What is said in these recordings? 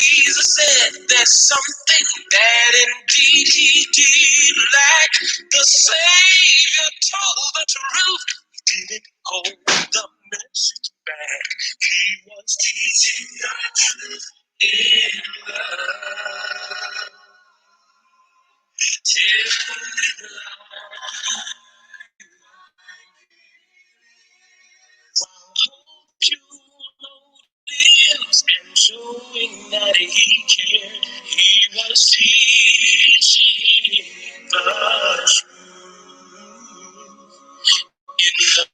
Jesus said there's something that indeed he did lack. The Savior told the truth. He didn't hold the message back. He was teaching the truth in love. Till pure motives and showing that he cared. He was teaching the truth in love.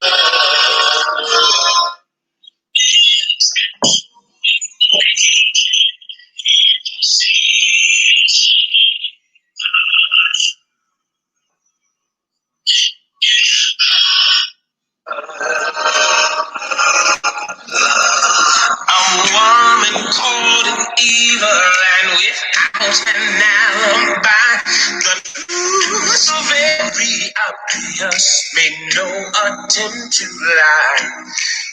I'm warm and cold and evil and without an alibi. The truth so very obvious, made no attempt to lie.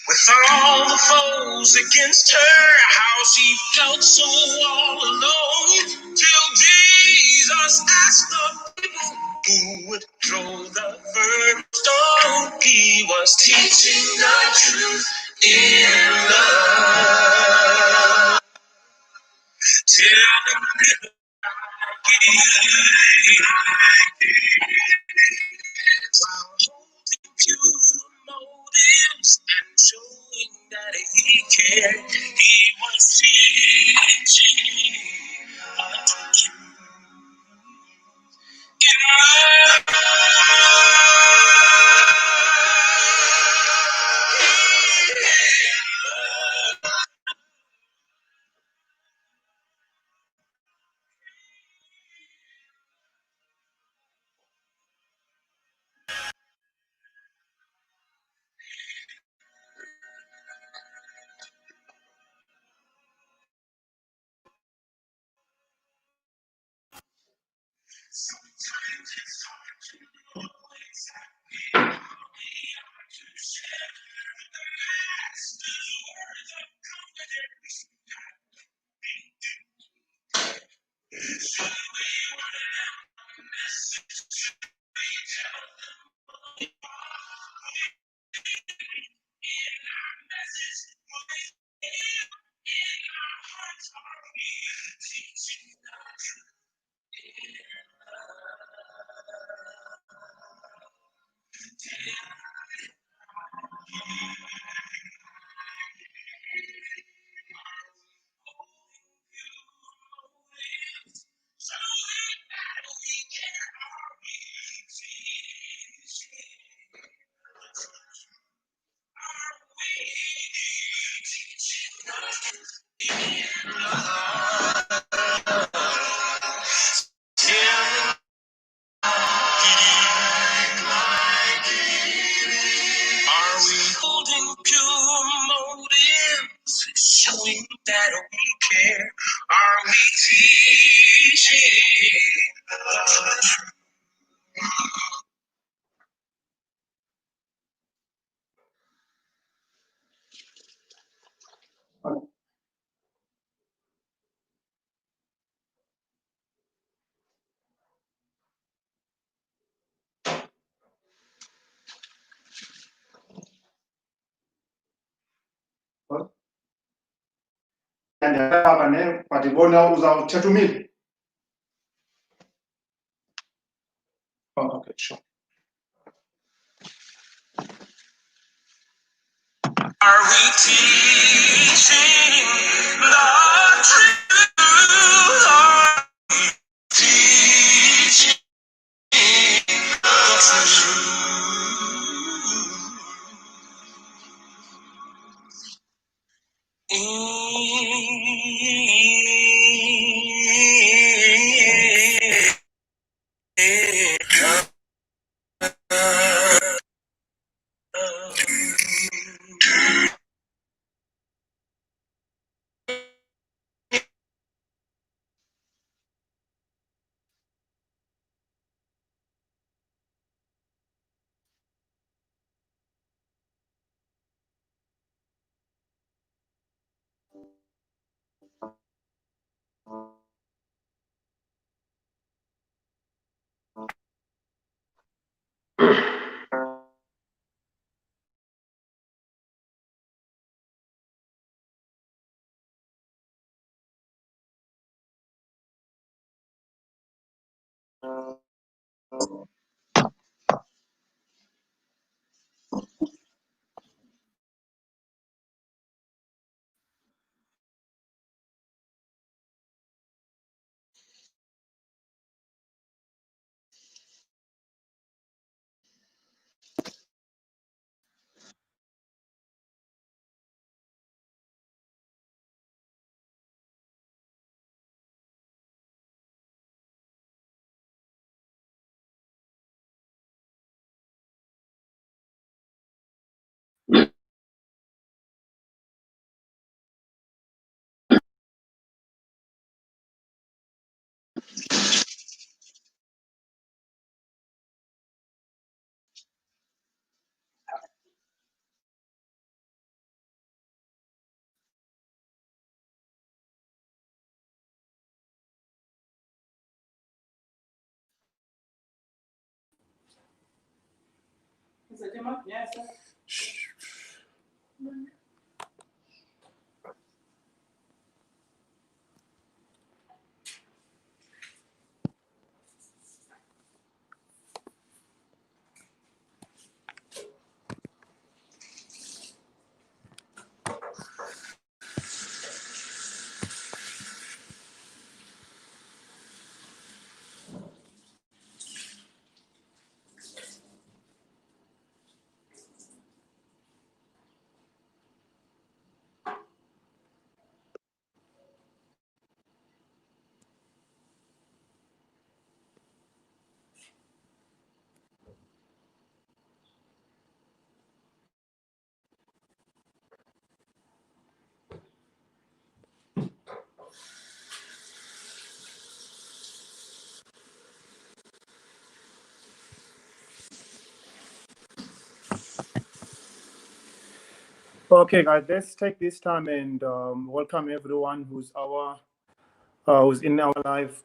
With all the foes against her, how she felt so all alone. Till Jesus asked the people who would throw the first stone. He was teaching the truth in love. Till while holding pure motives and showing that he cared, he was teaching the truth in love. Sometimes it's hard to know exactly how we are to share the Master's words of confidence. Should we want to know a message? Should we tell them what we are in our message? Will they feel in our hearts? Are we teaching the truth in holding pure motives, showing that we care? Are we teaching the truth? Patibona uzawuthetha umile. Oh, okay, sure. Are we teaching the truth? Are we teaching the truth? Okay, guys, let's take this time and welcome everyone who's in our live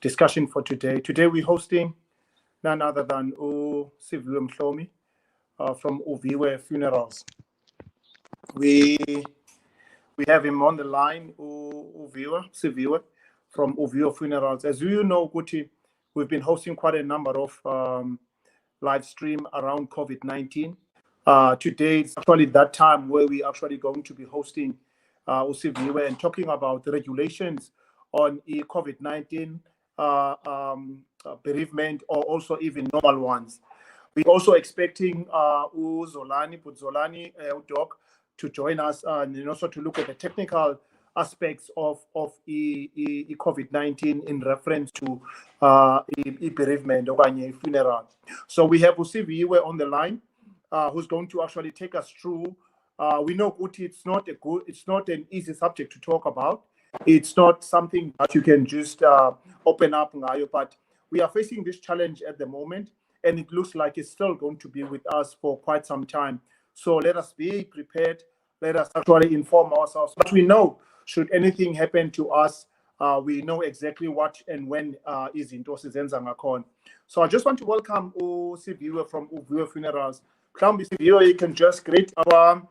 discussion for today. Today we're hosting none other than Siviwe Mhlomi from Uviwe Funerals. We have him on the line, Siviwe from Uviwe Funerals. As you know, Guti, we've been hosting quite a number of live stream around COVID-19. Today it's actually that time where we're actually going to be hosting Usiviwe and talking about the regulations on COVID-19 bereavement or also even normal ones. We're also expecting Zolani Doc to join us and also to look at the technical aspects of COVID-19 in reference to bereavement or funeral. So we have Usiviwe on the line, who's going to actually take us through. We know Uti, it's not an easy subject to talk about. It's not something that you can just open up, but we are facing this challenge at the moment, and it looks like it's still going to be with us for quite some time. So let us be prepared. Let us actually inform ourselves. But we know, should anything happen to us, we know exactly what and when is into Sizenza. So I just want to welcome Siviwe from Uviwe Funerals. Siviwe, you can just greet our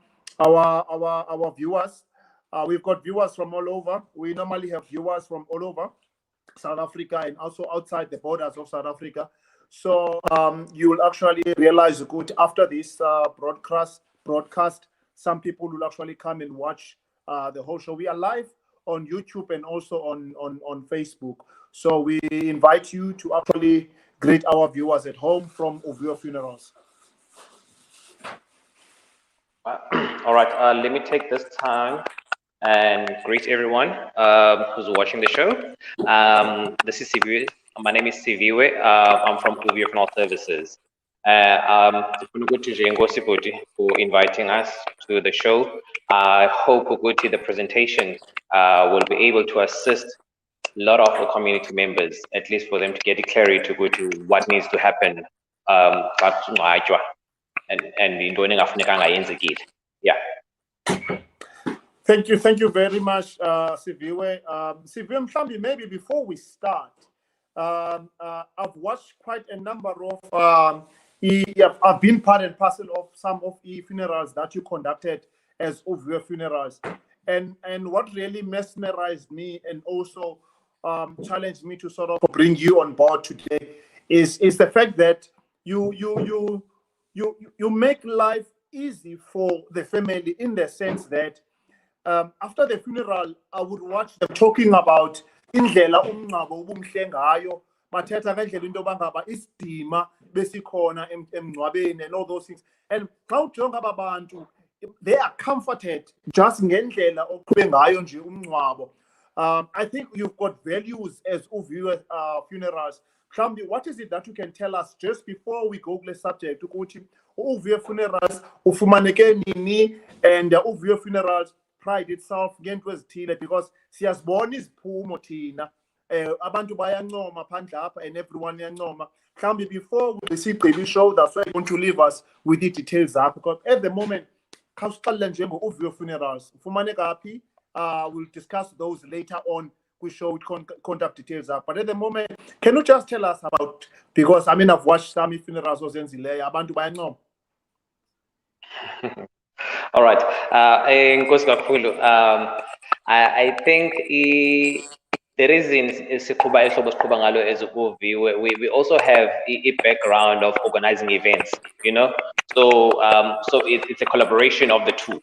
viewers. We've got viewers from all over. We normally have viewers from all over South Africa and also outside the borders of South Africa. So you will actually realize, good, after this broadcast, some people will actually come and watch the whole show. We are live on YouTube and also on Facebook. So we invite you to actually greet our viewers at home from Uviwe Funerals. All right, let me take this time and greet everyone who's watching the show. This is Siviwe. My name is Siviwe. I'm from Uviwe Funeral Services. For inviting us to the show. I hope the presentation will be able to assist a lot of the community members, at least for them to get clarity to go to what needs to happen. And in doing yeah. Thank you very much, Siviwe. Siviwe, maybe before we start, I've watched quite a number of I've been part and parcel of some of the funerals that you conducted as Uviwe Funerals, and what really mesmerized me and also challenged me to sort of bring you on board today is the fact that you make life easy for the family, in the sense that after the funeral, I would watch them talking about indlela umncabo ubumhle ngayo, bathetha ngendlela into bangaba isidima besikhona emncwabeni and all those things. And xa ujonga aba bantu, they are comforted just ngendlela oqhube ngayo nje umncwabo. I think you've got values as Uviwe Funerals. Klambi, what is it that you can tell us just before we go to the subject? Uviwe Funerals ufumaneke nini, and Uviwe Funerals pride itself ngento ezithile, because siyazibona iziphumo thina abantu bayancoma phandle apha and everyone iyancoma. Mhlawumbi before we sigqiba show, that's why you want to leave us with the details zakho, because at the moment khawusiqalele nje ngo-Uviwe Funerals ufumaneka phi. We'll discuss those later on show with contact details up. But at the moment, can you just tell us about, because I mean I've watched some funerals ozenzileyo abantu bayancoma. All right. Nkosi kakhulu. I think the reason siqhuba ehlobo siqhuba ngalo as we also have a background of organizing events, you know. So it's a collaboration of the two.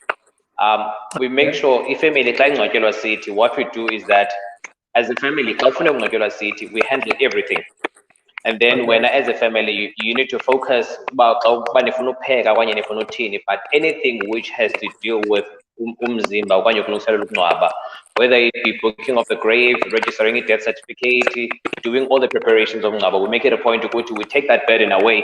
We make sure if family xa ingcwatyelwa sithi, what we do is that as a family xa ufuna ukungcwatyelwa sithi, we handle everything. And then when as a family you need to focus about but anything which has to deal with umzimba okanye ukulungiselela ukungcwaba, whether it be booking of the grave, registering a death certificate, doing all the preparations of umngcwabo, we make it a point to go to, we take that burden away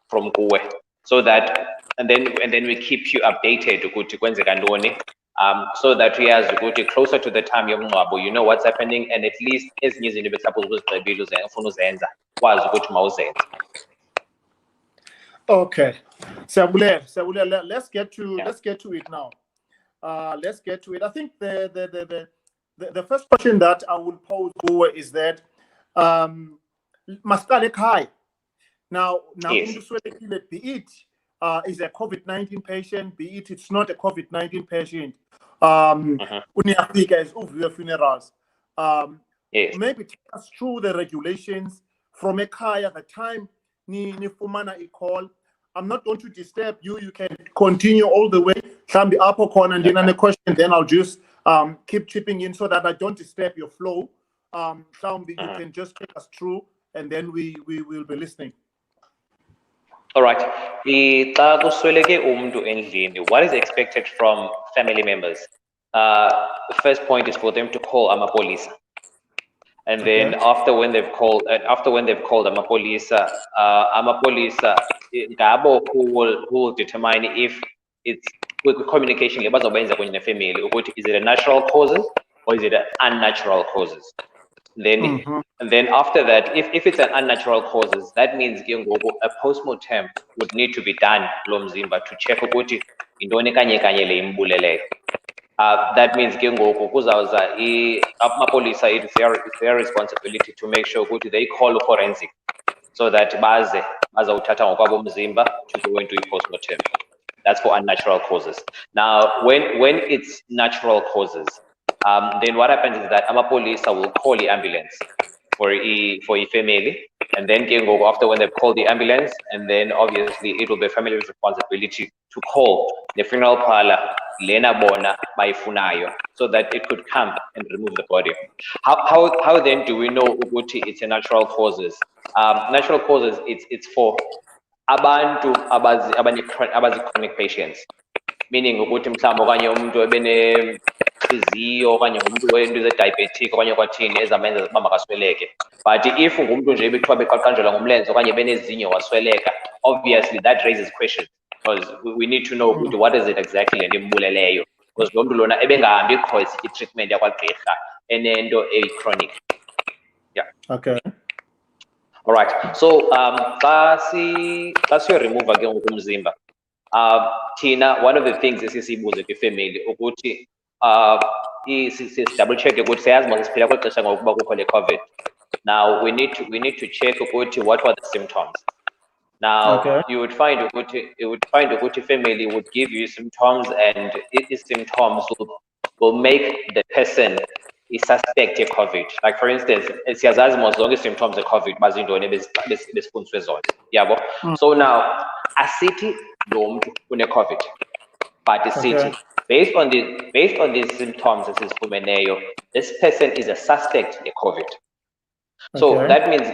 from kuwe, so that and then we keep you updated ukuthi kwenzeka ntoni, so that we as ukuthi closer to the time yomngcwabo, you know what's happening, and at least ezinye izinto besupposed uzigqibile ufuna uzenza kwazi ukuthi mawuzenze. Okay, Siyabulela, let's get to it now. Let's get to it. I think the first question that I will pose is that Masqale Kai. Now Yes. be it is a COVID-19 patient, be it it's not a COVID-19 patient. Uniafika is uviwe funerals. Yes. Maybe take us through the regulations from a Kai at the time ni fumana a call. I'm not going to disturb you. You can continue all the way. Can be up or corner and then a question. Then I'll just keep chipping in so that I don't disturb your flow. You can just take us through, and then we will be listening. All right. Xa kusweleke umuntu endlini, what is expected from family members? The first point is for them to call amapolisa. And then after when they've called amapolisa, ngabo who will determine if it's with communication bazobenza kunye ne-family ukuthi is it a natural causes or is it an unnatural causes. Then and then after that, if it's an unnatural causes, that means a post-mortem would need to be done kulo mzimba to check ukuthi intoni kanye le imbuleleyo. That means kuzawuza amapolisa, it's their responsibility to make sure that they call forensic so that bazawuthatha ngokwabo umzimba to go into a post-mortem. That's for unnatural causes. Now, when it's natural causes, then what happens is that amapolisa will call the ambulance for a family, and then after when they've called the ambulance, and then obviously it will be family's responsibility to call the funeral parlor lena bona bayifunayo so that it could come and remove the body. How then do we know ukuthi it's a natural causes? Natural causes, it's for abantu abazi chronic patients, meaning ukuthi mhlawumbe okanye umuntu ebene inhliziyo okanye umuntu wento ze-diabetic okanye kwathini ezamenza ukuba makasweleke. But if ngumuntu nje bekuthiwa beqaqanjelwa ngomlenze okanye benezinyo wasweleka, obviously that raises questions, because we need to know what is it exactly le nto imbuleleyo, because lo mntu lona ebengahambi kho i-treatment yakwagqirha enento chronic. Yeah. Okay. All right. So xa siyoremova ke ngoku umzimba, thina one of the things esisibuze kwifamily ukuthi double check ukuthi siyazi manje siphila kwexesha ngokuba kukho le COVID. Now we need to check ukuthi what were the symptoms. Now you would find ukuthi family would give you symptoms, and these symptoms will make the person a suspect of COVID. Like for instance, siyazazi most zonke symptoms of COVID bazintoni besifundiswe zona. Yabo. So now asithi lo muntu une-COVID, but isithi based on these symptoms esiziphumeneyo, this person is a suspect in COVID. So that means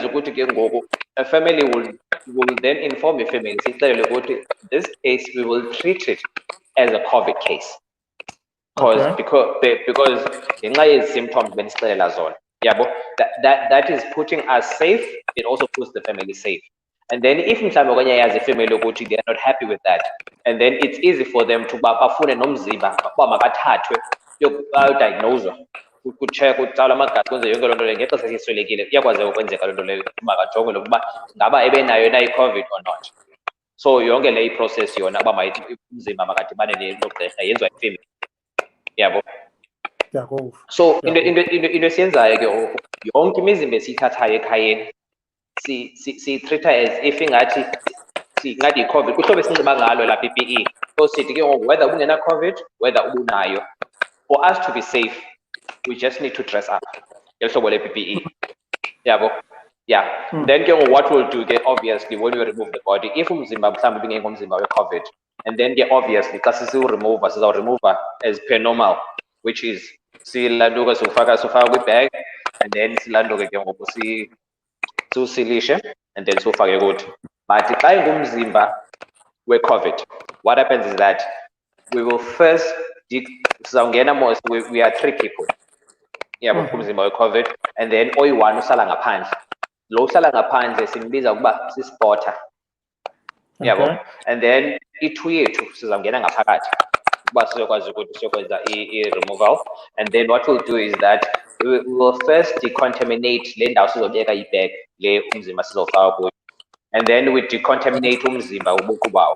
ukuthi ke ngoku a family will then inform the family, this case we will treat it as a COVID case. Because ngenxa yezi symptoms benisixelela zona, yabo, that is putting us safe. It also puts the family safe. And then if mhlawumbe okanye yazi ifamily ukuthi they are not happy with that, and then it's easy for them to bafune nomzimba ukuba makathathwe diagnoswa, kucheck utsala amagazi kwenze yonke loo nto leyo ngexesha esiswelekile, iyakwazi ukwenzeka loo nto leyo makajongwe lokuba ngaba ebenayo na i-COVID or not. So yonke le process yona uba umzimba makadibane nogqirha yenziwa yifamily. Yabo. So into siyenzayo ke yonke imizimba esiyithathayo ekhayeni si-treat-a as if ingathi ngathi i-COVID kuhlobo esinxiba ngalo la PPE. So sithi ke ngoku whether ubungena COVID, whether ubunayo, for us to be safe, we just need to dress up. Yehlobo le PPE. Yabo. Yeah. Then ke ngoku what we'll do ke obviously when we remove the body, if umzimba mhlawumbe bingekho umzimba we-COVID, and then ke obviously xa sisiwuremova sizawuremova as per normal, which is silanduka sifaka kwi-bag, and then silanduke ke ngoku siwusilishe, and then siwufake kuthi. But xa ingumzimba we-COVID, what happens is that we will first we are 3 people. Yeah, kumzimba we-COVID, and then oyi-1 usala ngaphandle. Lo usala ngaphandle simbiza ukuba si-spotter. Yabo. And then i-2 yethu sizawungena ngaphakathi ukuba sizokwazi ukuthi siyokwenza i-removal. And then what we'll do is that we will first decontaminate le ndawo sizobeka i-bag le umzimba sizofaka kuyo. And then we decontaminate umzimba ubuqu bawo.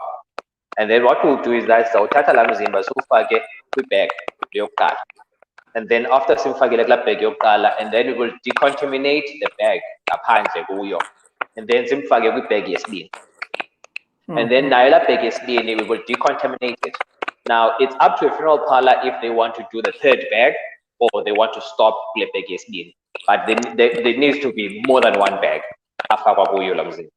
And then what we'll do is that sizawuthatha la mzimba siwufake kwi-bag yokuqala. And then after simfakile kula bag yokuqala, and then we will decontaminate the bag ngaphandle kuyo. And then simfake kwi-bag yesibini. And then nayo la bag yesibini, we will decontaminate it. Now, it's up to a funeral parlor if they want to do the 3rd bag or they want to stop kule bag yesibini. But there needs to be more than 1 bag afakwa kuyo la mzimba.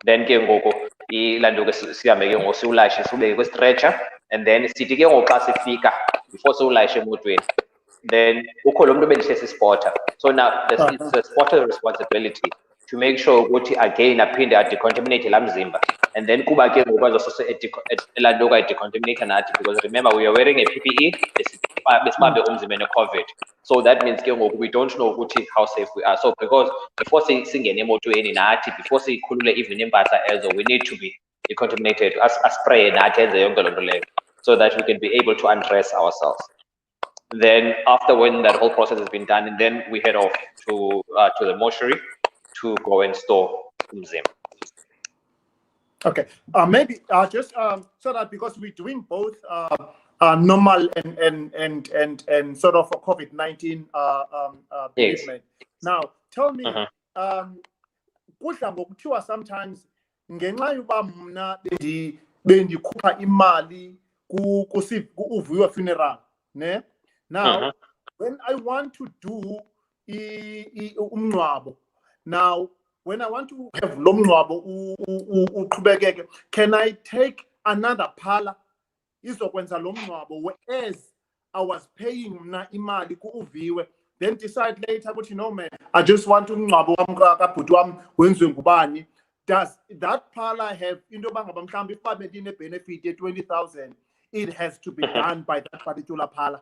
Then ke ngoku ilanduke sihambe ke ngoku siwulayishe siwubeke kwi-stretcher, and then sithi ke ngoku xa sifika before siwulayishe emotweni, then ukho lo muntu bendihle si-spotter. So now the spotter's responsibility to make sure ukuthi again aphinde adecontaminate la mzimba, and then kuba ke ngoku azosose elanduka idecontaminate nathi, because remember we are wearing a PPE besibambe umzimba ne-COVID. So that means ke ngoku we don't know ukuthi how safe we are. So because before singene emotweni nathi, before sikhulule even impahla ezo, we need to be decontaminated, aspray nathi enze yonke loo nto leyo, so that we can be able to undress ourselves. Then after when that whole process has been done, and then we head off to the mortuary to go and store umzimba. Okay, maybe just so that because we're doing both normal and sort of a COVID-19 treatment. Now, tell me, kudla ngokuthiwa sometimes ngenxa yoba mna bendikhupha imali ku-Uvuyo funeral, ne? Now, when I want to do umngcwabo, now when I want to have lo mngcwabo uqhubekeke, can I take another parlor izokwenza lo mngcwabo, whereas I was paying mna imali ku-Uviwe, then decide later ukuthi, you know, man, I just want umngcwabo wami kabhuti wami wenziwe ngubani? Does that parlor have into bangaba mhlawumbe if babe line-benefit ye-20,000, it has to be done by that particular parlor?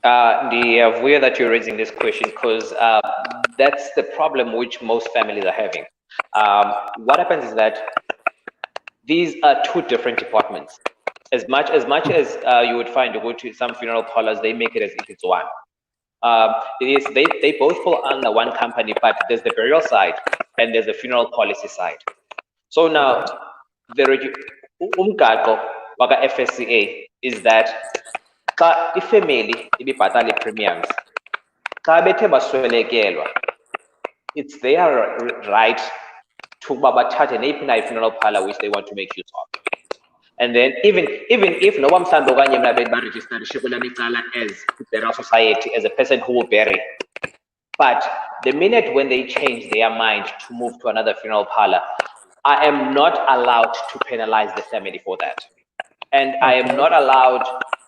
Weird that you're raising this question, because that's the problem which most families are having. What happens is that these are 2 different departments. As much as you would find to go to some funeral parlors, they make it as if it's one. They both fall under one company, but there's the burial side and there's the funeral policy side. So now the umgaqo waka FSCA is that xa ifamily ibibhatala premiums, xa bethe baswelekelwa, it's their right to bathathe neyiphi na funeral parlor which they want to make use of. And then even if noba mhlawumbe okanye mna bebarejistarishe kwelam icala as burial society, as a person who will bury, but the minute when they change their mind to move to another funeral parlor, I am not allowed to penalize the family for that. And I am not allowed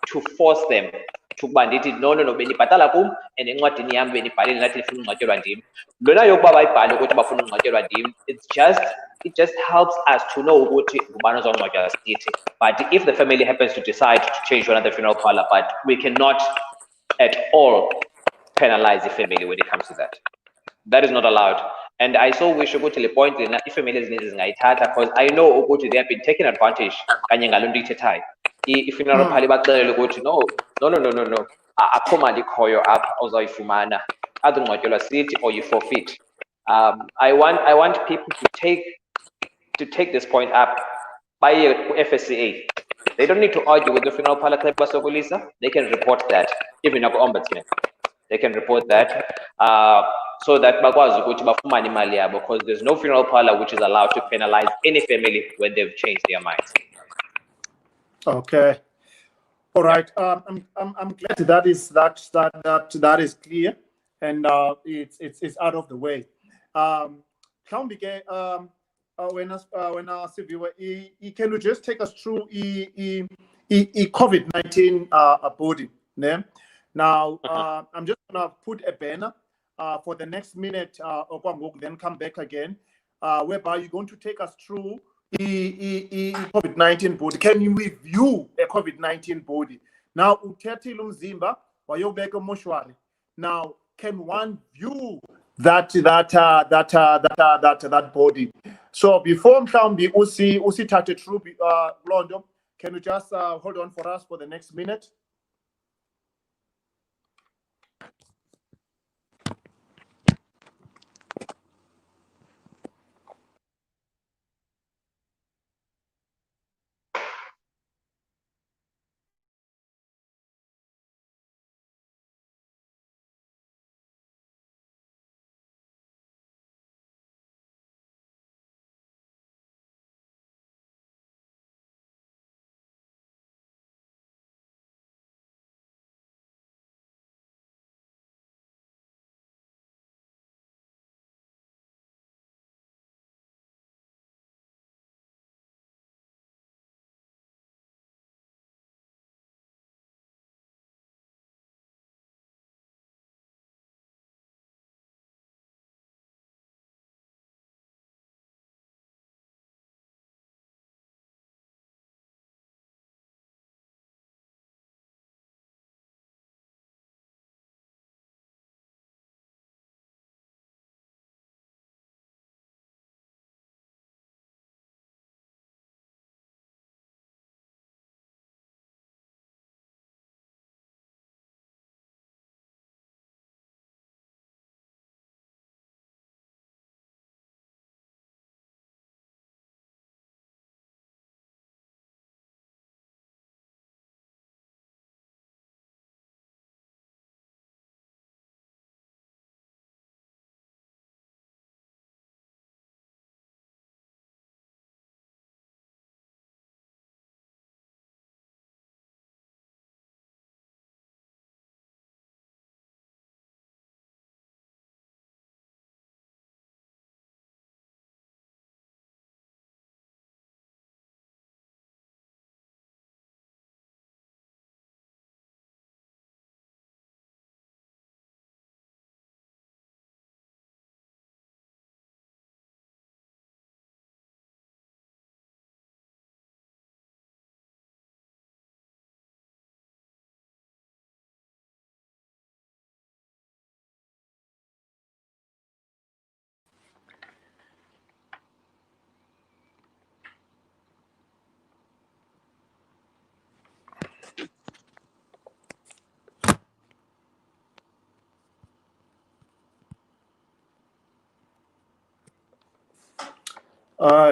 to force them to bandithi no benibhatala kum and encwadini yam benibhalile nathi nifuna ungcwatyelwa ndim. Lona yokuba bayibhale ukuthi bafuna ungcwatyelwa ndim, it just helps us to know ukuthi ngubani ozongcwatywa sithi. But if the family happens to decide to change to another funeral parlor, but we cannot at all penalize the family when it comes to that. That is not allowed. And I saw we should go to the point that if families need because I know they have been taking advantage. If you know no. Akho mali khoyo apha ozoyifumana adungcwatyelwa sithi or you forfeit. I want people to take this point up by FSCA. They don't need to argue with the funeral parlor. They can report that, even our ombudsman. They can report that, so that because there's no funeral parlor which is allowed to penalize any family when they've changed their minds. Okay. All right. I'm glad that is clear, and it's out of the way. When can you just take us through COVID-19 body? Ne? Now, I'm just gonna put a banner for the next minute, then come back again, whereby you're going to take us through COVID-19 body. Can you review a COVID-19 body? Now, uthetile umzimba wayobeka emoshwari. Now, can one view that body? So before mhlawumbi usithathe through, Londo, can you just hold on for us for the next minute?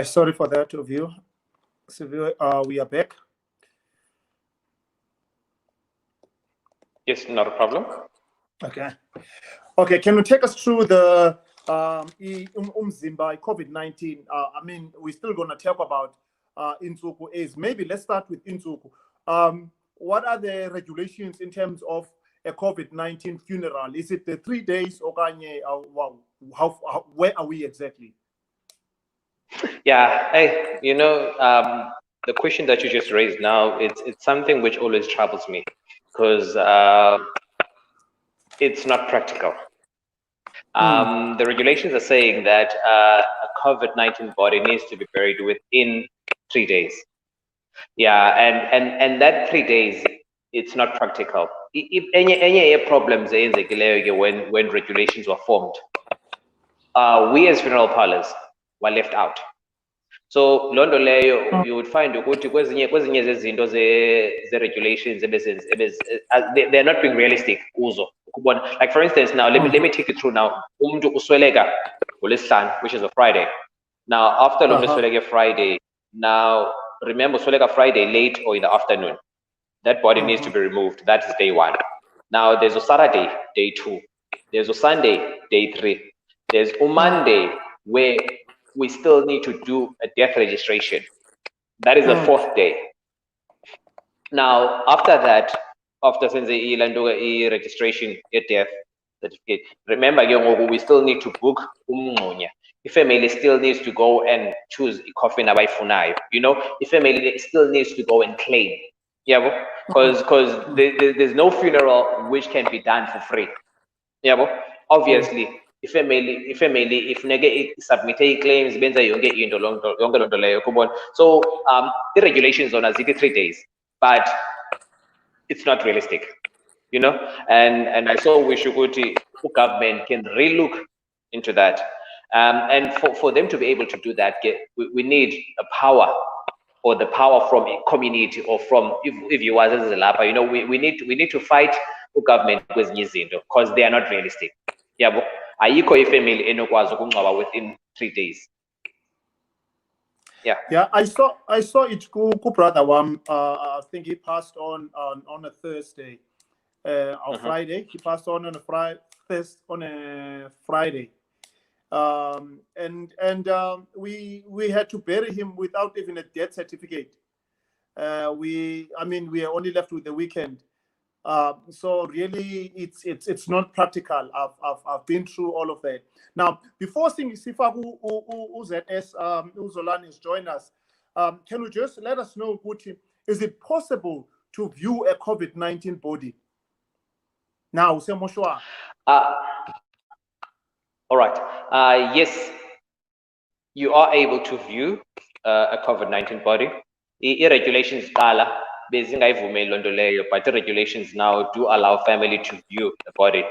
Sorry for that of you. We are back. Yes, not a problem. Okay. Okay, can you take us through the umzimba COVID-19? I mean, we're still going to talk about Insuku AIDS. Maybe let's start with Insuku. What are the regulations in terms of a COVID-19 funeral? Is it the 3 days or where are we exactly? Yeah, the question that you just raised now, it's something which always troubles me, because it's not practical. The regulations are saying that a COVID-19 body needs to be buried within 3 days. Yeah, and that 3 days, it's not practical. If any problems when regulations were formed, we as funeral parlors were left out. So Londo leyo, you would find ukuthi kwezinye zezinto ze-regulations they're not being realistic kuzo. Like for instance, now let me take you through now. Umuntu usweleka ngolesihlanu, which is a Friday. Now after lo muntu usweleke Friday, now remember, so like a Friday late or in the afternoon, that body needs to be removed. That is day 1. Now there's a Saturday, day 2. There's a Sunday, day 3. There's a Monday where we still need to do a death registration. That is the 4th day. Now, after that, after since the registration, a death certificate, remember, we still need to book umngxunya. If family still needs to go and choose a coffin abayifunayo, if family still needs to go and claim. Yeah, because there's no funeral which can be done for free. Yeah, obviously, if nege submit claims, benza yonke into yonke lonto leyo kubona. So the regulations on aziti 3 days, but it's not realistic, and I saw wish government can relook into that, and for them to be able to do that, we need a power, or the power from a community, or from, if you was as a lapa, we need to fight government because they are not realistic. Yeah, ayikho ifamily enokwazi ukungcwaba within 3 days. Yeah, I saw it ku brother wam. I think he passed on a Thursday, or Friday. He passed on a Friday, and we had to bury him without even a death certificate. We are only left with the weekend. So really, it's not practical. I've been through all of that. Now, before seeing Sifa UZS Uzolani is join us, can you just let us know, Guti, is it possible to view a COVID-19 body? Now, Semoshua. All right. Yes, you are able to view a COVID-19 body. Regulations but the regulations now do allow family to view the body.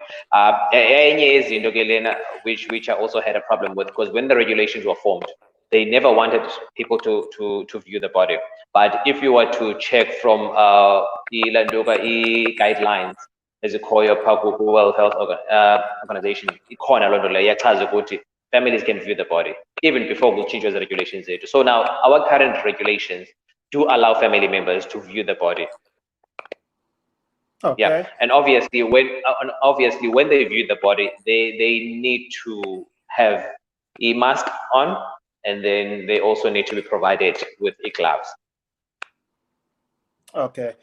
Which I also had a problem with, because when the regulations were formed, they never wanted people to view the body. But if you were to check from the guidelines, as a core World Health Organization, families can view the body even before we change the regulations. So now our current regulations do allow family members to view the body. Okay. Yeah, and obviously when they view the body, they need to have a mask on, and then they also need to be provided with gloves. Okay.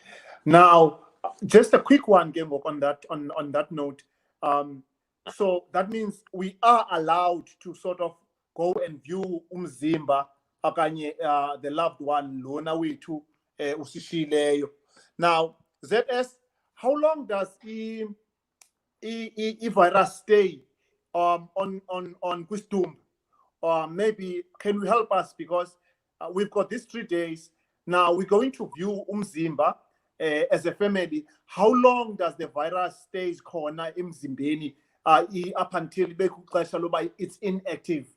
Now, just a quick one, game on that note. So that means we are allowed to sort of go and view umzimba akanye the loved one lona wethu usishileyo. Now, ZS, how long does the virus stay on Kwistum? Maybe can you help us, because we've got these 3 days. Now we're going to view umzimba as a family. How long does the virus stays khona emzimbeni up until it's inactive?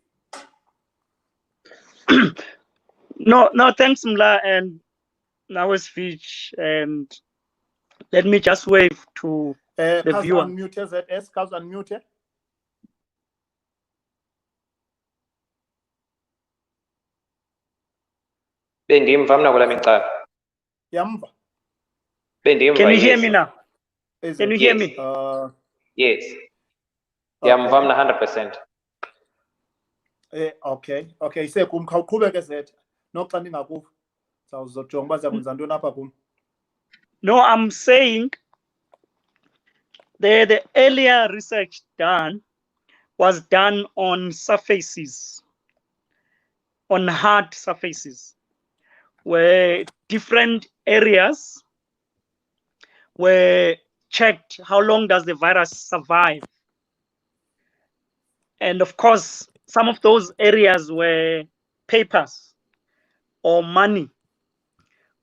No, thanks, Mla, and now is speech, and let me just wave to the viewer. Unmute ZS, Kaz unmute. Yamva. Can you hear me now? Can you hear me? Yes. Yeah, I'm 100%. Okay. Se kumkhawuqhubeke zethu. Noxa ningakuva. Sawuzojonga bazakwenza ntoni apha kum. No, I'm saying the earlier research done was done on surfaces, on hard surfaces, where different areas were checked. How long does the virus survive? And of course, some of those areas were papers or money,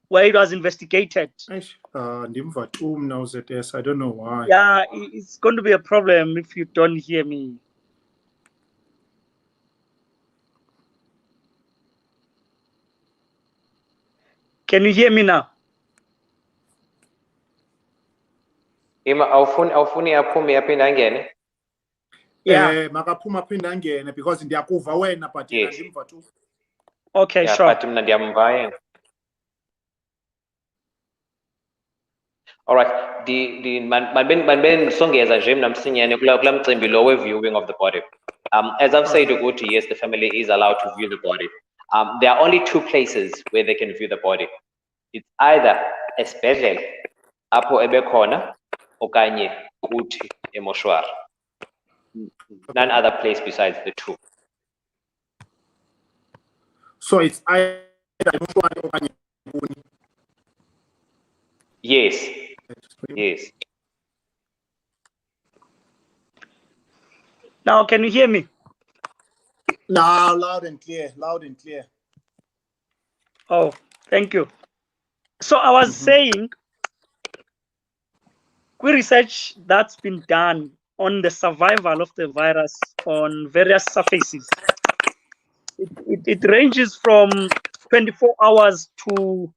where it was investigated. Now ZS, I don't know why. Yeah, it's going to be a problem if you don't hear me. Can you hear me now? Yeah. Makaphuma aphinda angene because ndiyakuva wena but ndimva tu. Okay, yeah, sure. but All right. The man songeza nje mina msinyane kula mcimbi lo viewing of the body. As I've said, ukuthi yes, the family is allowed to view the body. There are only two places where they can view the body. It's either esibhedlela apho ebekhona okanye kuthi emoshwari. None other place besides the two. So it's either emoshwari okanye kuni. Yes. Yes. Now, can you hear me? Now, loud and clear, loud and clear. Oh, thank you. So I was saying, research that's been done on the survival of the virus on various surfaces. It ranges from 24 hours to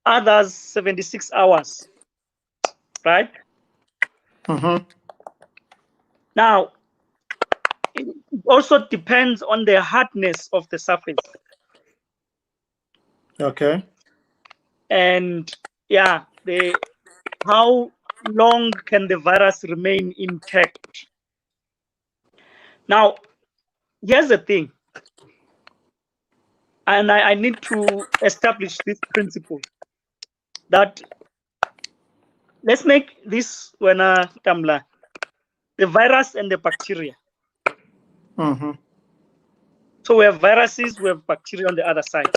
others 76 hours, right? Now, it also depends on the hardness of the surface. Okay. And yeah, how long can the virus remain intact? Now, here's the thing, and I need to establish this principle that let's make this when Tamla, the virus and the bacteria. So we have viruses, we have bacteria on the other side.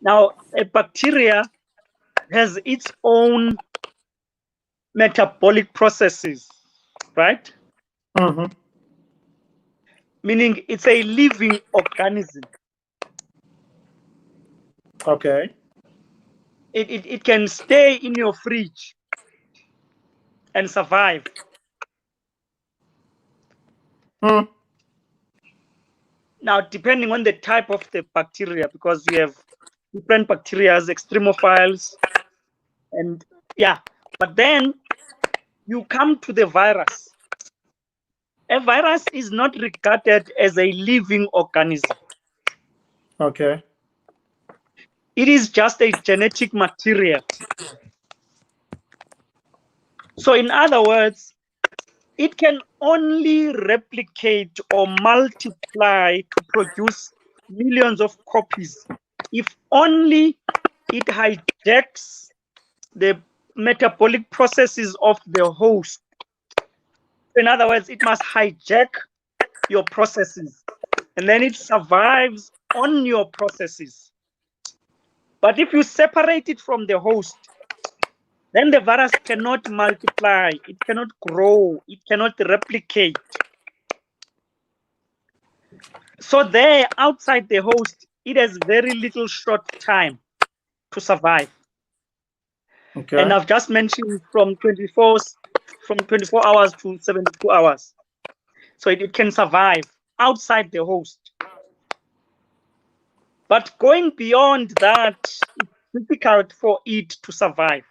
Now, a bacteria has its own metabolic processes, right? Meaning it's a living organism. Okay. It can stay in your fridge and survive. Now, depending on the type of the bacteria, because we have different bacteria as extremophiles, and yeah, but then you come to the virus. A virus is not regarded as a living organism. Okay. It is just a genetic material. So in other words, it can only replicate or multiply to produce millions of copies if only it hijacks the metabolic processes of the host. In other words, it must hijack your processes and then it survives on your processes. But if you separate it from the host, then the virus cannot multiply, it cannot grow, it cannot replicate. So there, outside the host, it has very little short time to survive. Okay. And I've just mentioned from 24 hours to 72 hours. So it can survive outside the host. But going beyond that, it's difficult for it to survive.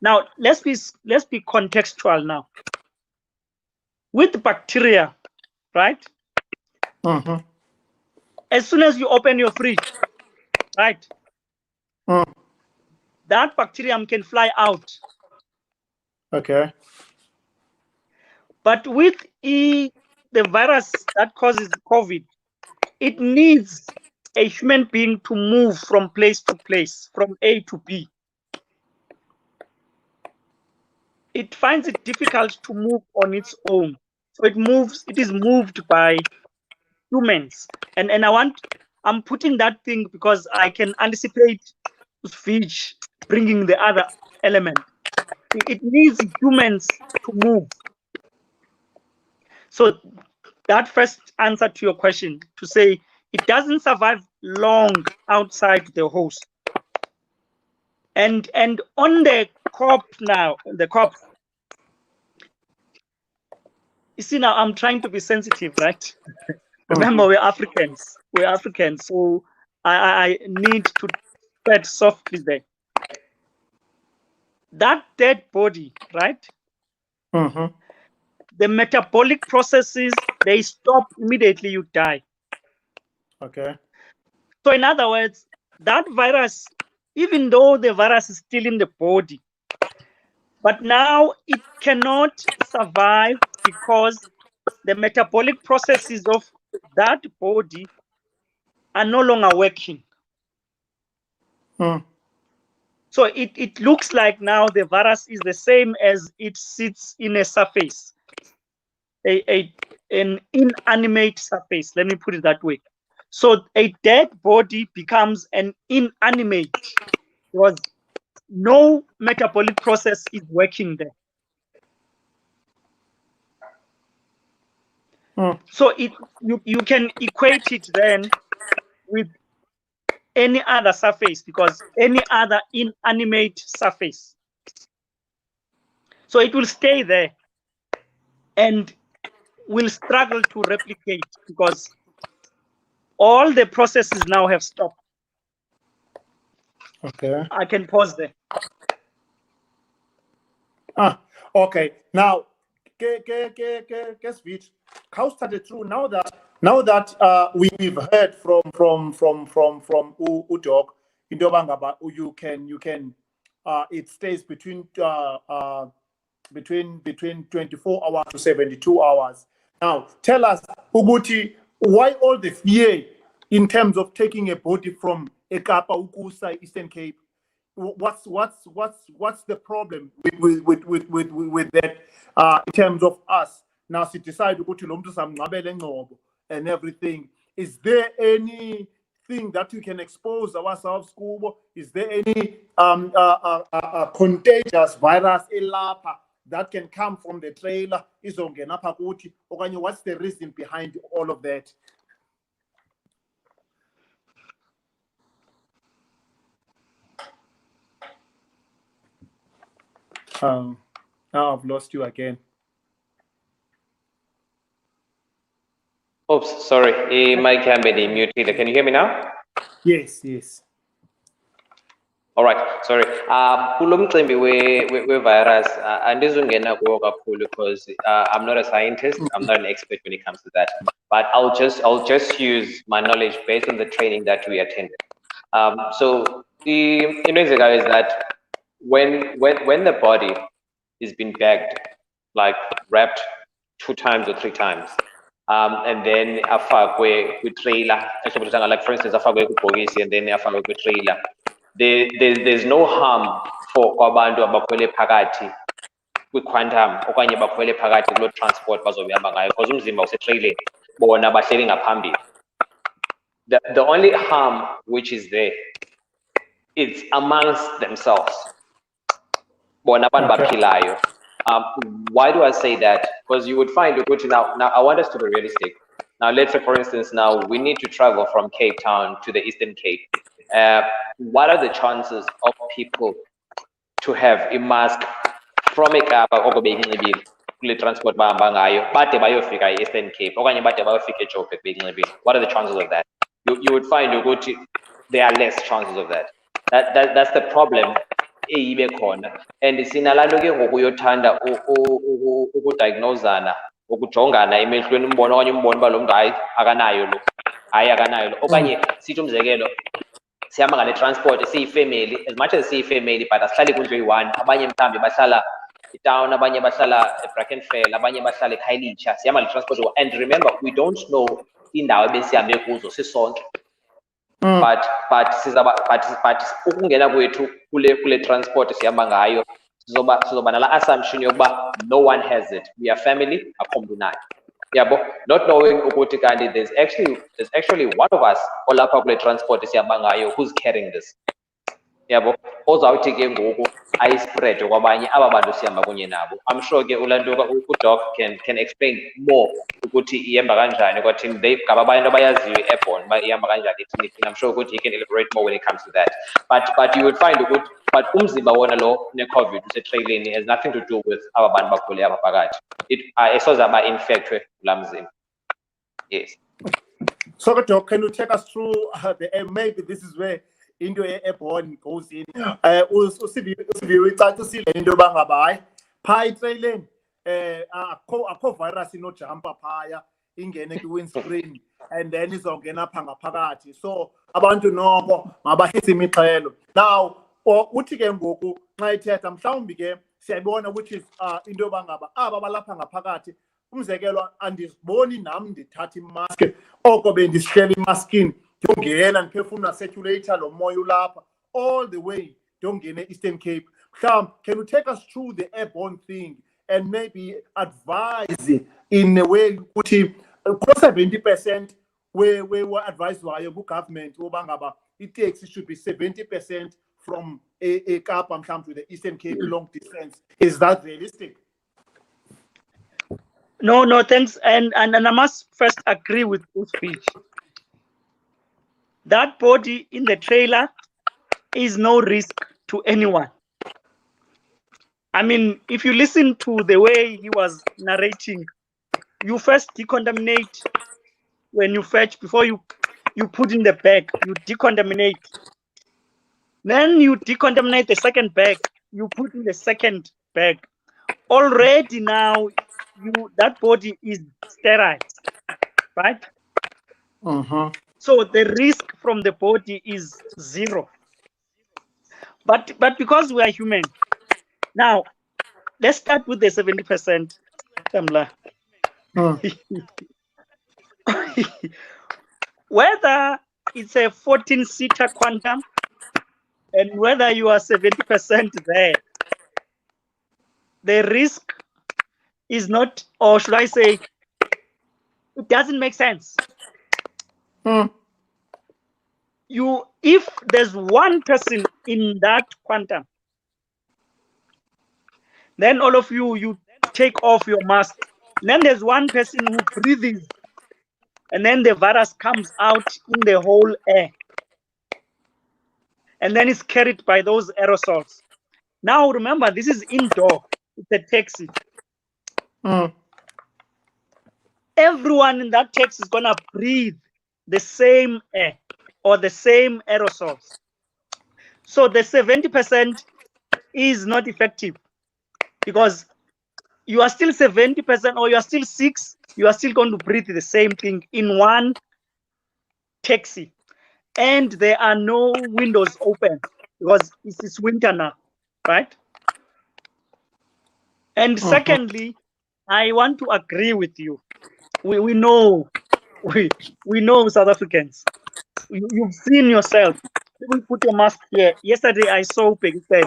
Now, let's be contextual now. With bacteria, right? As soon as you open your fridge, right? That bacterium can fly out. Okay. But with the virus that causes COVID, it needs a human being to move from place to place, from A to B. It finds it difficult to move on its own. So it is moved by humans. And I'm putting that thing because I can anticipate speech bringing the other element. It needs humans to move. So that first answer to your question, to say it doesn't survive long outside the host. And on the crop now, you see now I'm trying to be sensitive, right? Remember, we're Africans, so I need to tread softly there. That dead body, right? The metabolic processes, they stop immediately you die. Okay. So in other words, that virus even though the virus is still in the body. But now it cannot survive because the metabolic processes of that body are no longer working. So it looks like now the virus is the same as it sits in a surface, an inanimate surface. Let me put it that way. So a dead body becomes an inanimate because no metabolic process is working there. So you can equate it then with any other surface, because any other inanimate surface. So it will stay there and will struggle to replicate because all the processes now have stopped. Okay. I can pause there. Okay. Now, switch. How started through now that we've heard from Udog in Dobangaba, you can it stays between 24 hours to 72 hours. Now, tell us, Uguti, why all the fear in terms of taking a body from Ekapa, Ukusa, Eastern Cape? What's the problem with that in terms of us? Now, she decide to go to Lomtu and everything. Is there anything that we can expose ourselves to? Is there any contagious virus elapha that can come from the trailer? What's the reason behind all of that? Now I've lost you again. Oops, sorry. Mic can be muted. Can you hear me now? Yes. All right, sorry. Kulo mcimbi we-virus andizungena kuwo kakhulu because I'm not a scientist. I'm not an expert when it comes to that. But I'll just use my knowledge based on the training that we attended. So the basic is that when the body is being bagged, like wrapped 2 times or 3 times, and then afakwe kwi-trailer, like for instance afakwe kwibhokisi and then afakwe kwi-trailer, there's no harm for kwabantu abakhwele phakathi kwi-quantum okanye bakhwele phakathi kuloo transport bazobe hamba ngayo because umzimba usetraileni, bona bahleli ngaphambili. The only harm which is there, it's amongst themselves. Bona abantu baphilayo. Why do I say that? Because you would find, now I want us to be realistic. Now, let's say, for instance, now we need to travel from Cape Town to the Eastern Cape. What are the chances of people to have a mask from a Kapa or transport bade bayofika Eastern Cape okanye bade bayofika eJoburg? What are the chances of that? You would find there are less chances of that. That's the problem. And sinalanto ke ngokuyothanda ukudiagnosana ukujongana emehlweni umbona okanye umbona uba lo mntu hayi akanayo lo okanye sithi umzekelo sihamba ngale transport siyifamily, as much as siyifamily but asihlali kwindlu eyi-one, abanye mhlawumbi bahlala etown, abanye bahlala eBrackenfell, abanye bahlala eKhayelitsha, sihamba le transport. And remember, we don't know indawo ebesihambe kuzo sisonke. But ukungena kwethu kule transport sihamba ngayo sizoba nala assumption yokuba no one has it, we are family, akho mntu nayo. Not knowing ukuthi kanti there's actually one of us olapha kule transport sihamba ngayo who's carrying this. Ozawuthi ke ngoku ayispread kwabanye aba bantu sihamba kunye nabo. I'm sure ke ulantuka uDoc can explain more ukuthi ihamba kanjani kwathini, ngaba abantu abayaziyo i-airborne ihamba kanjani ethini. I'm sure ukuthi he can elaborate more when it comes to that. But you would find ukuthi but umzimba wona lo ne-COVID usetraileni has nothing to do with aba bantu bakhule apha phakathi. Esoze aba-infectwe la mzimba. Yes. So, Doc, can you take us through maybe this is where into airborne goes in? Usiviwe icacisile into bangaba hayi pha itraileni akho virus inojampa phaya ingene kwi-windscreen and then izongena apha ngaphakathi. So abantu noko mabahise imixhelo. Now uthi ke ngoku xa ithetha mhlawumbi ke siyayibona which is into yoba ngaba aba balapha ngaphakathi umzekelo andiziboni nam ndithatha imaski oko bendisihleli imaskini ndiyongena ndiphefumla circulator lo moya ulapha all the way ndiyongena e-Eastern Cape. Mhlawumbi, can you take us through the airborne thing and maybe advise in a way ukuthi 70% we were advised by the government uba ngaba i-taxi should be 70% from a Kapa mhlawumbi to the Eastern Cape long distance? Is that realistic? No, thanks. And I must first agree with speech. That body in the trailer is no risk to anyone. I mean, if you listen to the way he was narrating, you first decontaminate when you fetch, before you put in the bag, you decontaminate. Then you decontaminate the second bag, you put in the second bag. Already now, that body is sterile, right? So the risk from the body is zero. But because we are human, now let's start with the 70%. Whether it's a 14-seater Quantum and whether you are 70% there, the risk is not, or should I say, it doesn't make sense. If there's one person in that Quantum, then all of you take off your mask. Then there's one person who breathes, and then the virus comes out in the whole air. And then it's carried by those aerosols. Now remember, this is indoor. It's a taxi. Everyone in that taxi is gonna breathe the same air or the same aerosols. So the 70% is not effective because you are still 70% or you are still 6, you are still going to breathe the same thing in one taxi. And there are no windows open because it's winter now, right? And secondly, I want to agree with you. We know South Africans. You've seen yourself. People put your mask here. Yesterday I saw Peggy said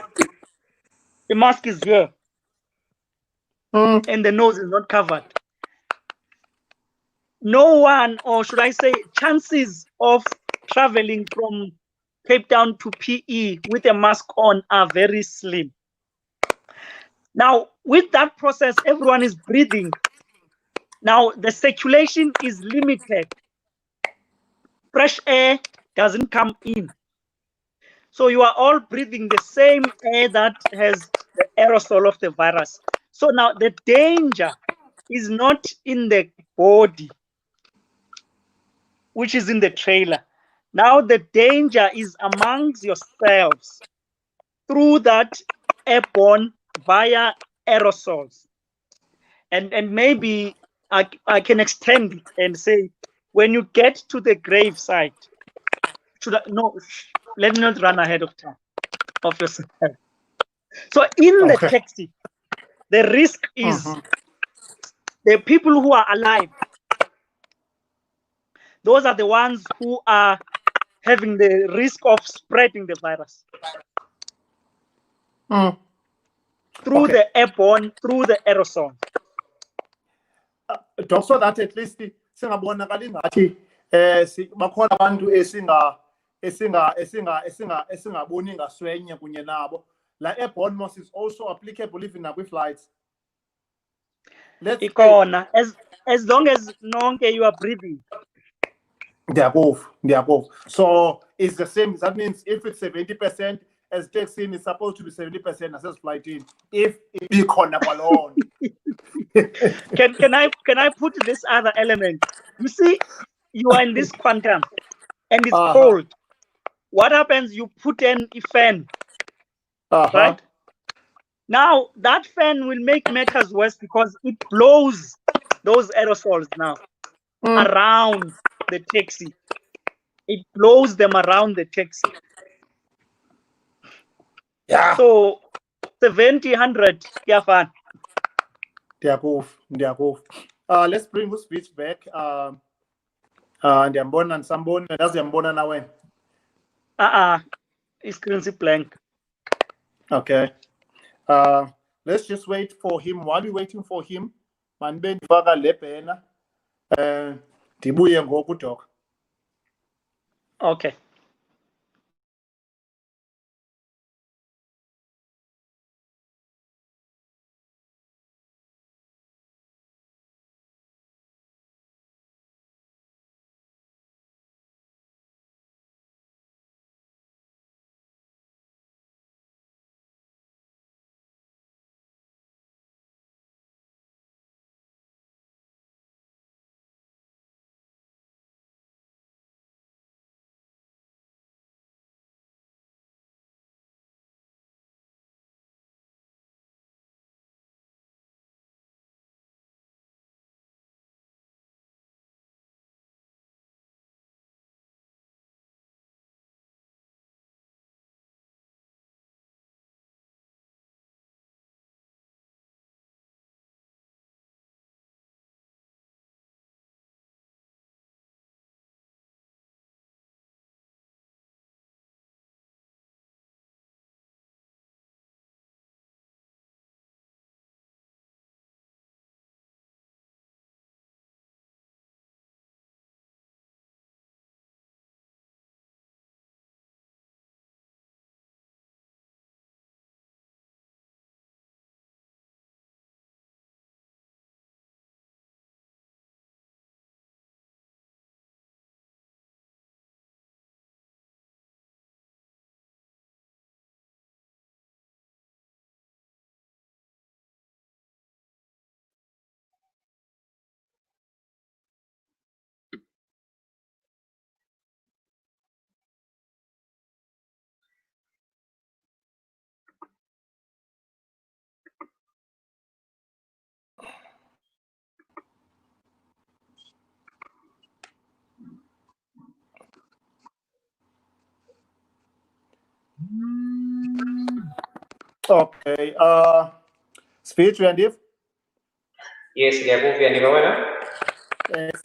the mask is here and the nose is not covered. No one, or should I say, chances of traveling from Cape Town to PE with a mask on are very slim. Now, with that process, everyone is breathing. Now, the circulation is limited. Fresh air doesn't come in. So you are all breathing the same air that has the aerosol of the virus. So now the danger is not in the body, which is in the trailer. Now the danger is amongst yourselves through that airborne via aerosols. And maybe I can extend it and say, when you get to the gravesite, let me not run ahead of time of yourself. So in the taxi, the risk is the people who are alive. Those are the ones who are having the risk of spreading the virus through the airborne, through the aerosol. So that at least singabonakali ngathi bakhona abantu esingaboni ngaswenye kunye nabo. La airborne mos is also applicable even nakwi flights. As long as nonke you are breathing. They are both. So it's the same. That means if it's 70%, as taxi is supposed to be 70% as flight in. If it be alone. Can I put this other element? You see, you are in this Quantum and it's cold. What happens? You put in a fan, right? Now that fan will make matters worse because it blows those aerosols now. around the taxi. It blows them around the taxi. Yeah. So 70, 100, kuyafana. Ndiyakuva. Let's bring this speech back. Ndiyambona nisambona, ndazi uyambona na wena. Screen blank. Okay. Let's just wait for him. While we're waiting for him, manbe ndifaka le banner. Ndibuye ngoku doc. Okay. Okay. Speech uyandiva? Yes, ndiyakuva wena.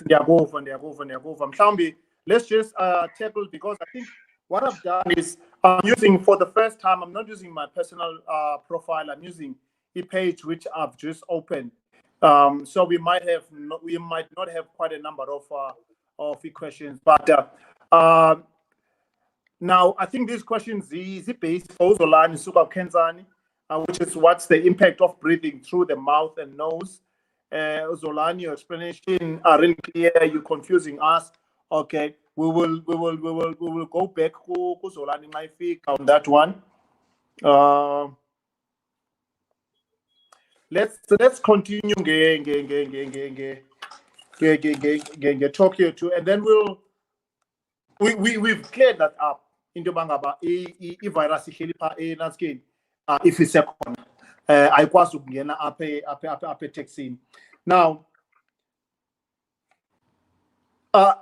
Ndiyakuva. Mhlawumbi, let's just tackle, because I think what I've done is I'm using, for the first time, I'm not using my personal profile. I'm using a page which I've just opened. So we might not have quite a number of questions, but now I think these questions is based on which is what's the impact of breathing through the mouth and nose. Zolani, your explanation are really clear. You're confusing us. Okay, we will go back to Zolani Maifik on that one. Let's continue talk here too, and then we've cleared that up into bangaba virus ihleli pha enaskin if isekhona ayikwazi ukungena apha eTexini. Now,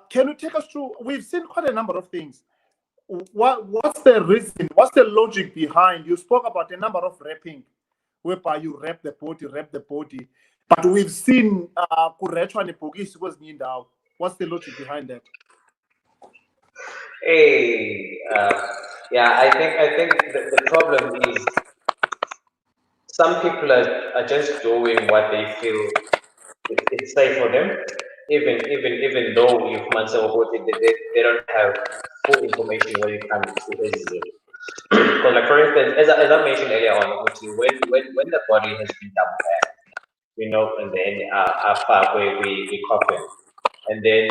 can you take us through? We've seen quite a number of things. What's the reason? What's the logic behind? You spoke about a number of wrapping, whereby you wrap the body, but we've seen kurechwa nebhokisi kwezinye indawo. What's the logic behind that? Hey, yeah, I think the problem is some people are just doing what they feel it's safe for them, even though you've mentioned about it, they don't have full information when it comes to racism. Because, like, for instance, as I mentioned earlier on, when the body has been double bagged, and then after where we coffin, and then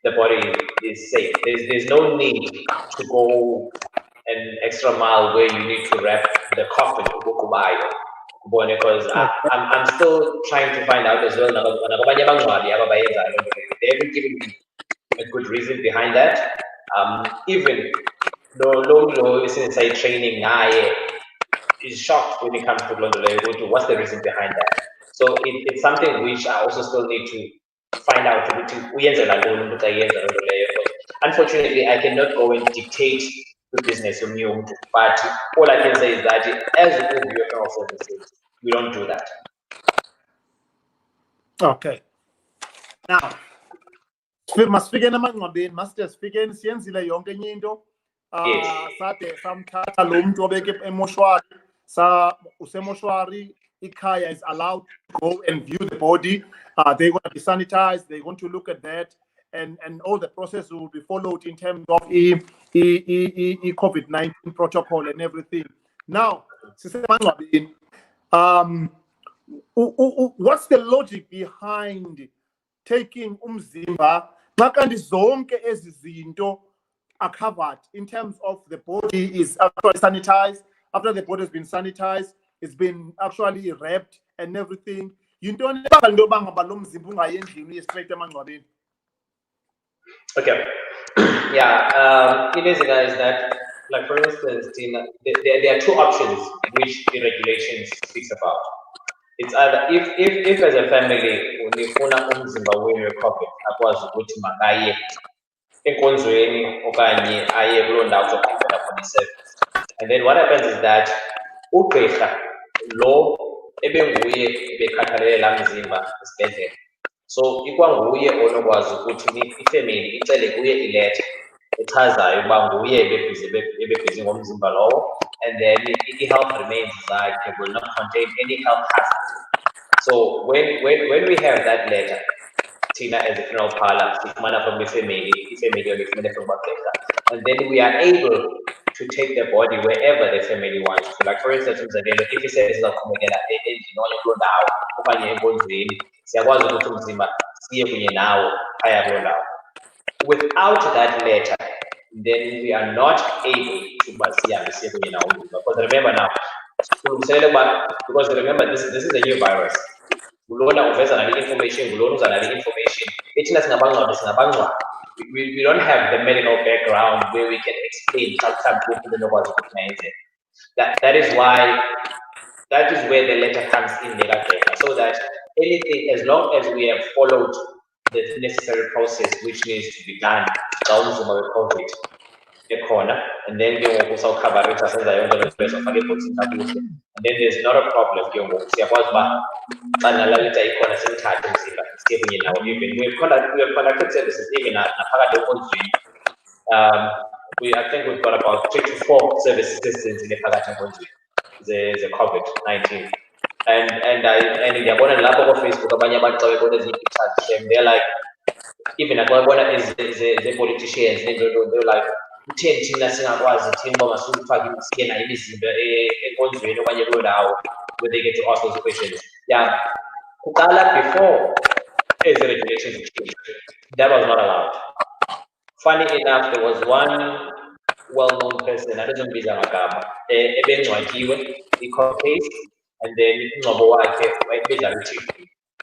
the body is safe. There's no need to go an extra mile where you need to wrap the coffin because I'm still trying to find out as well. They haven't given me a good reason behind that. Even though Low is inside training, is shocked when it comes to London. What's the reason behind that? So it's something which I also still need to find out unfortunately I cannot go and dictate the business of you, but all I can say is that as a referral services, we don't do that. Okay. Now, masifike emangcwabeni, maside sifike siyenzile yonke enye into. Sade samthatha lo muntu obeke emoshwari, usemoshwari, ikhaya is allowed to go and view the body. They're going to be sanitized, they're going to look at that, and all the process will be followed in terms of COVID-19 protocol and everything. Now, what's the logic behind taking umzimba kanti zonke ezi zinto are covered in terms of the body is actually sanitized? After the body has been sanitized, it's been actually wrapped and everything. Yintoni ebanga into yoba ngaba lo mzimba ungayi endlini uye straight emangcwabeni? Okay. Yeah, it is, guys, that, like, for instance, there are two options which the regulations speaks about. It's either if as a family unifuna umzimba wenu COVID akwazi ukuthi makaye enkonzweni okanye aye kuloo ndawo zokuvela khona service. And then what happens is that ugqirha lo ebenguye bekhathalele laa mzimba esibhedlele, so ikwanguye onokwazi ukuthi ifemeli icele kuye ileta echazayo ukuba nguye ebebhizi ngomzimba lowo, and then i-health remains zakhe will not contain any health hazard. So when we have that letter, Tina as a funeral parlor, from the family and then we are able to take the body wherever the family wants to. Like, for instance, if he says without that letter, then we are not able to because remember now, because remember this is a new virus. Information. We don't have the medical background where we can explain that is where the letter comes in so that anything, as long as we have followed the necessary process which needs to be done COVID corner, and then also cover it as and then there's not a problem. We have conducted services even at I think we've got about 3 to 4 service assistants in the COVID-19. And they're going to lab of Facebook, they're like, even is the politicians, they're like, where they get to ask those questions. Yeah, before the regulations changed, that was not allowed. Funny enough, there was one well-known person, I don't know his name, he caught case, and then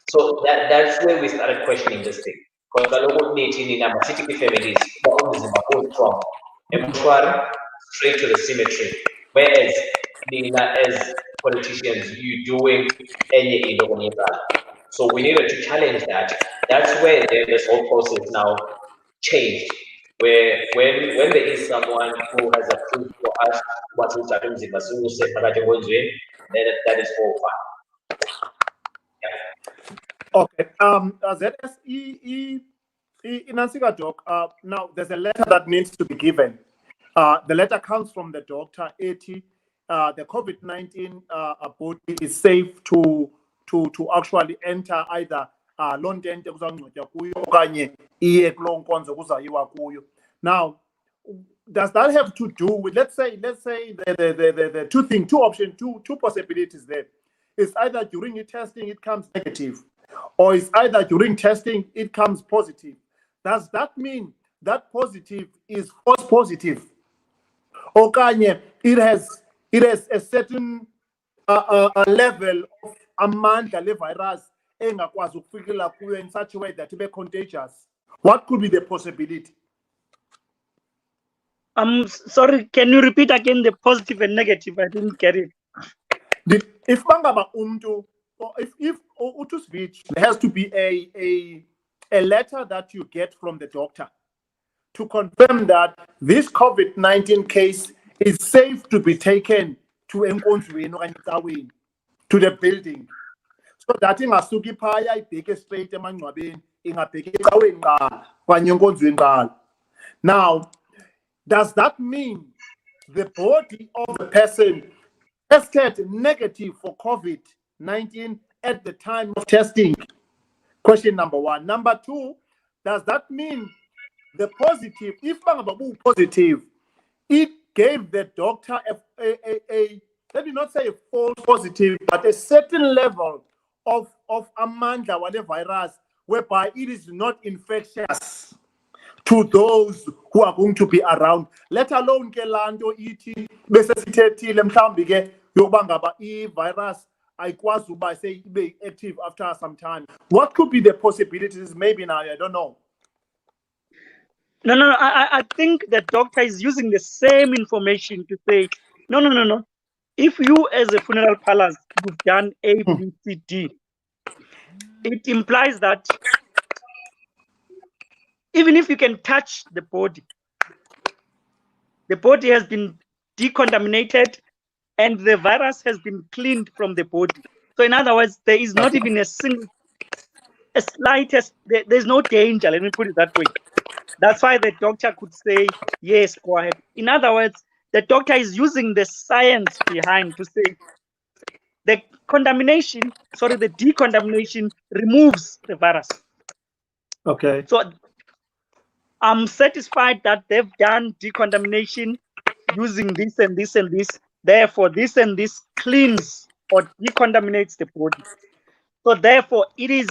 so that's where we started questioning this thing. Because the local city families from straight to the cemetery, whereas as politicians, you doing any so we needed to challenge that. That's where this whole process now changed. Where when there is someone who has approved for us what we start using, then that is all fine. Yeah. Okay. ZSE in Doc, now there's a letter that needs to be given. The letter comes from the doctor, 80. The COVID-19 body is safe to actually enter either London. Now, does that have to do with, let's say the two possibilities there. It's either during the testing it comes negative, or it's either during testing it comes positive. Does that mean that positive is false positive? Or it has a certain level of amandla virus in such a way that it be contagious? What could be the possibility? I'm sorry, can you repeat again the positive and negative? I didn't get it. If mangaba umntu, if utu speech, there has to be a letter that you get from the doctor to confirm that this COVID-19 case is safe to be taken to enkonzweni okanye ecaweni, to the building, so that ingasuki phaya ibheke straight emangcwabeni, ingabheka ecaweni qala okanye enkonzweni qala. Now, does that mean the body of the person tested negative for COVID-19 at the time of testing? Question number one. Number two, does that mean the positive, if positive, it gave the doctor a let me not say a false positive, but a certain level of amandla wale virus, whereby it is not infectious to those who are going to be around, let alone ke lanto ithi bese sithethile mhlambi ke yokuba ngaba i-virus ayikwazi uba ibe active after some time. What could be the possibilities? Maybe now, I don't know. No. I think the doctor is using the same information to say, no. If you, as a funeral parlor, you've done A, B, C, D, it implies that even if you can touch the body has been decontaminated and the virus has been cleaned from the body. So in other words, there is not even a slightest, there's no danger, let me put it that way. That's why the doctor could say, yes, go ahead. In other words, the doctor is using the science behind to say the decontamination removes the virus. Okay. So I'm satisfied that they've done decontamination using this and this and this. Therefore, this and this cleans or decontaminates the body. So therefore, it is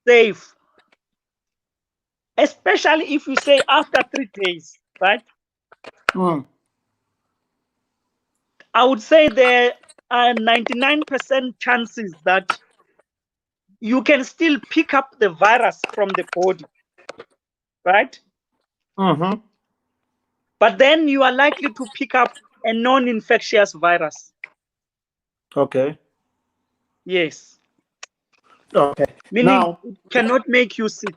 safe. Especially if you say after 3 days, right? I would say there are 99% chances that you can still pick up the virus from the body, right? But then you are likely to pick up a non-infectious virus. Okay. Yes. Okay. Meaning Now, it cannot make you sick.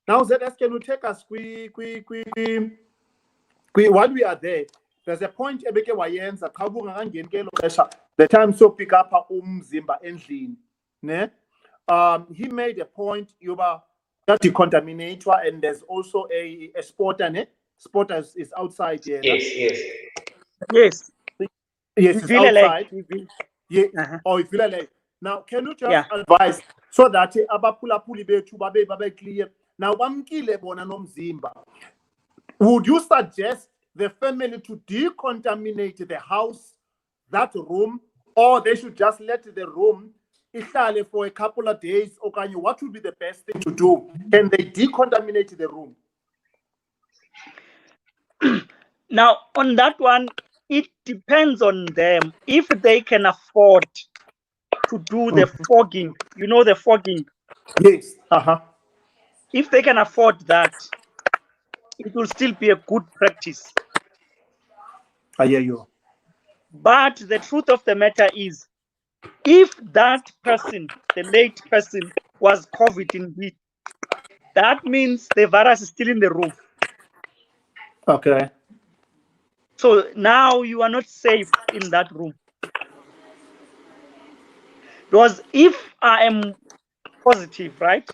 Now, ZS, can you take us while we are there? There's a point ebeke wayenza khabunga ngangeni ke lo xesha, the time so pick up umzimba endlini, ne? He made a point yoba decontaminator, and there's also a spotter, ne? Spotter is outside here. Yes. Yes, it's outside. Yeah. Uh-huh. Oh, you feel like now, can you just advise so that abapulapuli bethu babe clear? Now, bamkile bona nomzimba. Would you suggest the family to decontaminate the house, that room, or they should just let the room ihlale for a couple of days? Or what would be the best thing to do? Can they decontaminate the room? Now, on that one, it depends on them. If they can afford to do the fogging, you know the fogging? Yes. If they can afford that, it will still be a good practice. I hear you. But the truth of the matter is, if that person, the late person, was COVID indeed, that means the virus is still in the room. Okay. So now you are not safe in that room. Because if I am positive, right?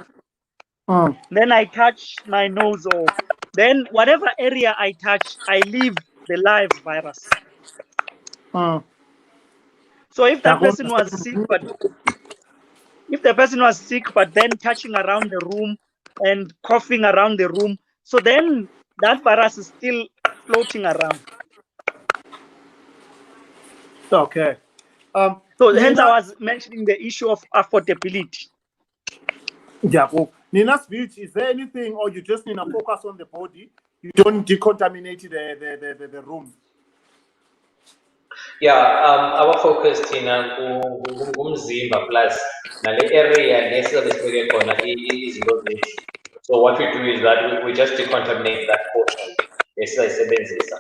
Then I touch my nose, or then whatever area I touch, I leave the live virus. So if that person was sick, but then touching around the room and coughing around the room, so then that virus is still floating around. Okay. So hence I was mentioning the issue of affordability. Yeah. Nina's speech, is there anything, or you just need to focus on the body? You don't decontaminate the room? Yeah, our focus Tina umzimba plus nale area lesizobe sibeke khona izinto zethu. So what we do is that we just decontaminate that portion esizayisebenzisa.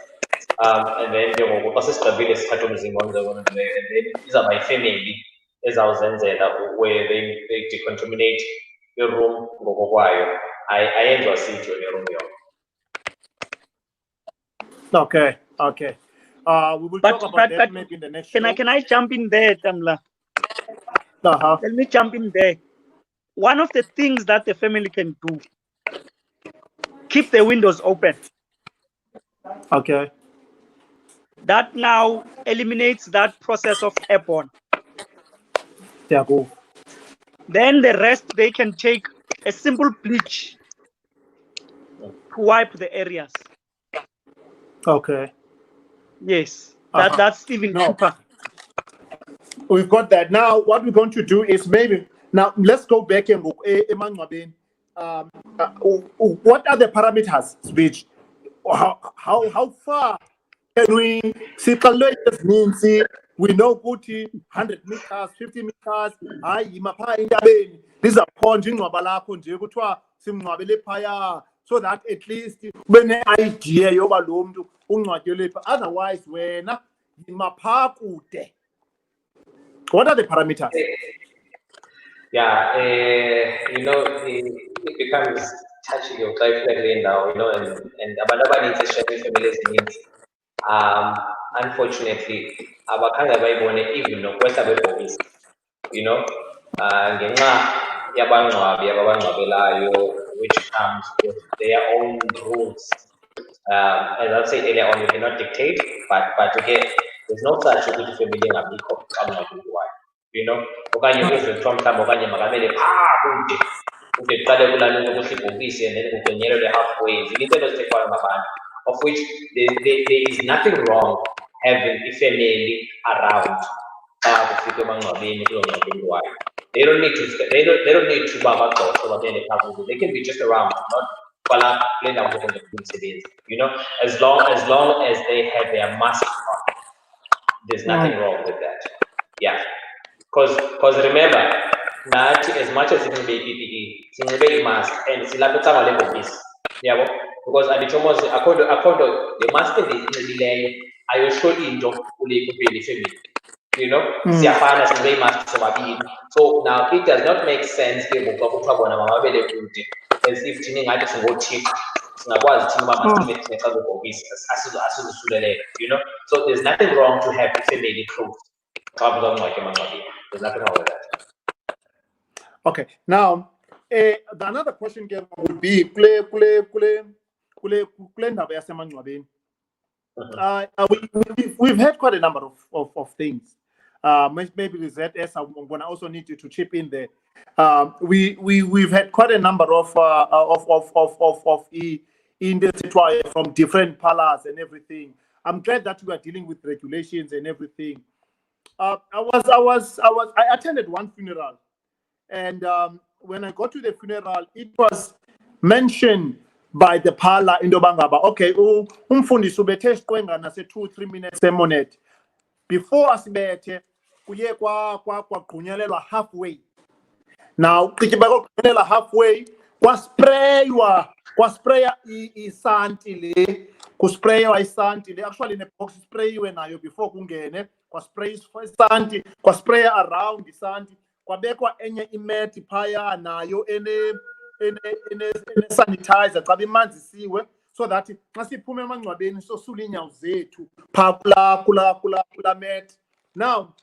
And then njengoba xa sesigqibile sithatha umzimba and then izawuba yifamily ezawuzenzela where they decontaminate i-room ngokokwayo ayenziwa sitho le-room yonke. Okay. We will talk about that maybe in the next show. Can I jump in there, Tamla? Uh-huh. Let me jump in there. One of the things that the family can do, keep the windows open. Okay. That now eliminates that process of airborne. Yeah, go. Then the rest, they can take a simple bleach to wipe the areas. Okay. Yes, that's even cheaper. We've got that. Now, what we're going to do is maybe now let's go back and look. What are the parameters, which how far can we see? We know good 100 meters, 50 meters. These are pointing so that at least when the idea otherwise when what are the parameters? Yeah, it becomes touchy or trifling now, and abantu needs sharing families needs. Unfortunately, abakhange bayibone even nokwehla kwebhokisi, ngenxa yabangcwabi ababangcwabelayo, which comes with their own rules. As I said earlier on, you cannot dictate, but again, there's no such ukuthi family engabikho xa ungcwabiwayo, okanye uve kuthiwa mhlawumbi okanye makamele phaa kude kuqale kulalwe kuhle ibhokisi and then kugonyelelwe halfway. Zininzi into ezithethwayo ngabantu, of which there is nothing wrong having a family around xa kufika emangcwabeni kuloo ngcwabiwayo. They don't need to bagxothwe babele phaa kude. They can be just around, not as long as they have their mask on. There's nothing wrong with that. Yeah, because remember, not as much as it may be PPE, it's a mask and it's like a level piece. Yeah, because at the almost according the mask is I will show you into the family. Siyafana single mask sobabili. So now it does not make sense as if thina ngathi singothixo singakwazi thina mabasime thina xa kubhokisi asizusuleleka, so there's nothing wrong to have the family close. There's nothing wrong with that. Okay, now another question would be we've had quite a number of things. Maybe with that, I'm gonna also need you to chip in there. We've had quite a number of from different palace and everything. I'm glad that we are dealing with regulations and everything. I attended one funeral, and when I got to the funeral, it was mentioned by the parlor in Dobangaba. Okay, umfundisi ubethe isiqwenga nase 2-3 minutes semonet. Before asibethe kuye kwagqunyelelwa halfway. Now kugqunyelelwa halfway kwaspraya isanti le kuspraywa isanti le actually in a box sprayiwe nayo before kungene kwaspray isanti kwaspraya around isanti kwabekwa enye imat phaya nayo ene sanitizer xa imanzi siwe so that xa siphuma emangcwabeni sosula iinyawo zethu phaa kula mat. Now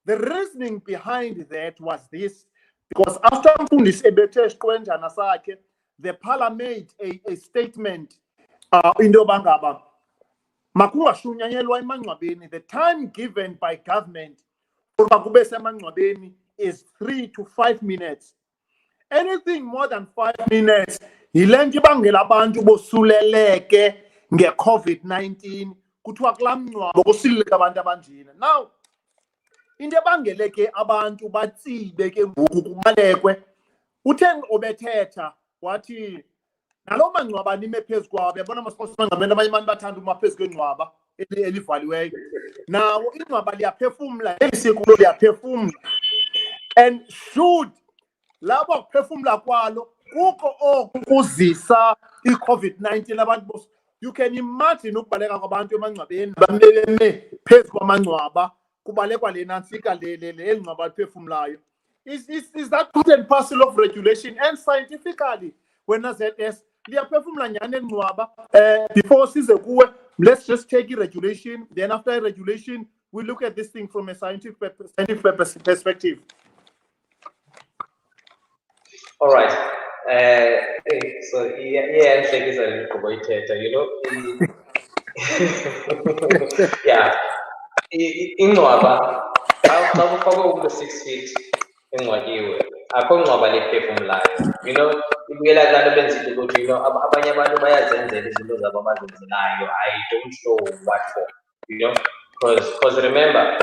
the reasoning behind that was this, because after umfundisi ebethe isiqwenjana sakhe, the parliament made a statement into bangaba makungashunyanyelwa emangcwabeni. The time given by government ukuba kube semangcwabeni is 3 to 5 minutes. Anything more than 5 minutes yile nto ibangela abantu bosuleleke nge-COVID-19 kuthiwa kulaa mngcwabo kusileleka abantu abanjena. Now into ebangeleke abantu batsibe ke ngoku kubalekwe uthe obethetha wathi nalo mangcwaba nime phezu kwabo. Yabona masiqosimangcwabeni abanye abantu bathanda uma phezu kwengcwaba elivaliweyo. Nawo ingcwaba liyaphefumla, elisikulo liyaphefumla, and should labo kuphefumla kwalo kukho oku kuzisa i-COVID-19 abantu. You can imagine ukubaleka kwabantu emangcwabeni bameme phezu kwamangcwaba kubalekwa le nantsika le ngcwaba liphefumlayo. is that part and parcel of regulation. And scientifically, when I said yes, before let's just take regulation. Then after regulation, we look at this thing from a scientific perspective. All right. So yeah, I think it's a little, you know. Yeah. Ingcwaba xa kufakwe umntu 6 feet engcwatywiwe akho ngcwaba liphefumlayo, you know. Ibuyela kulaa nto benzile ukuthi, you know, abanye abantu bayazenzela izinto zabo abazenzelayo. I don't know what for, you know, because remember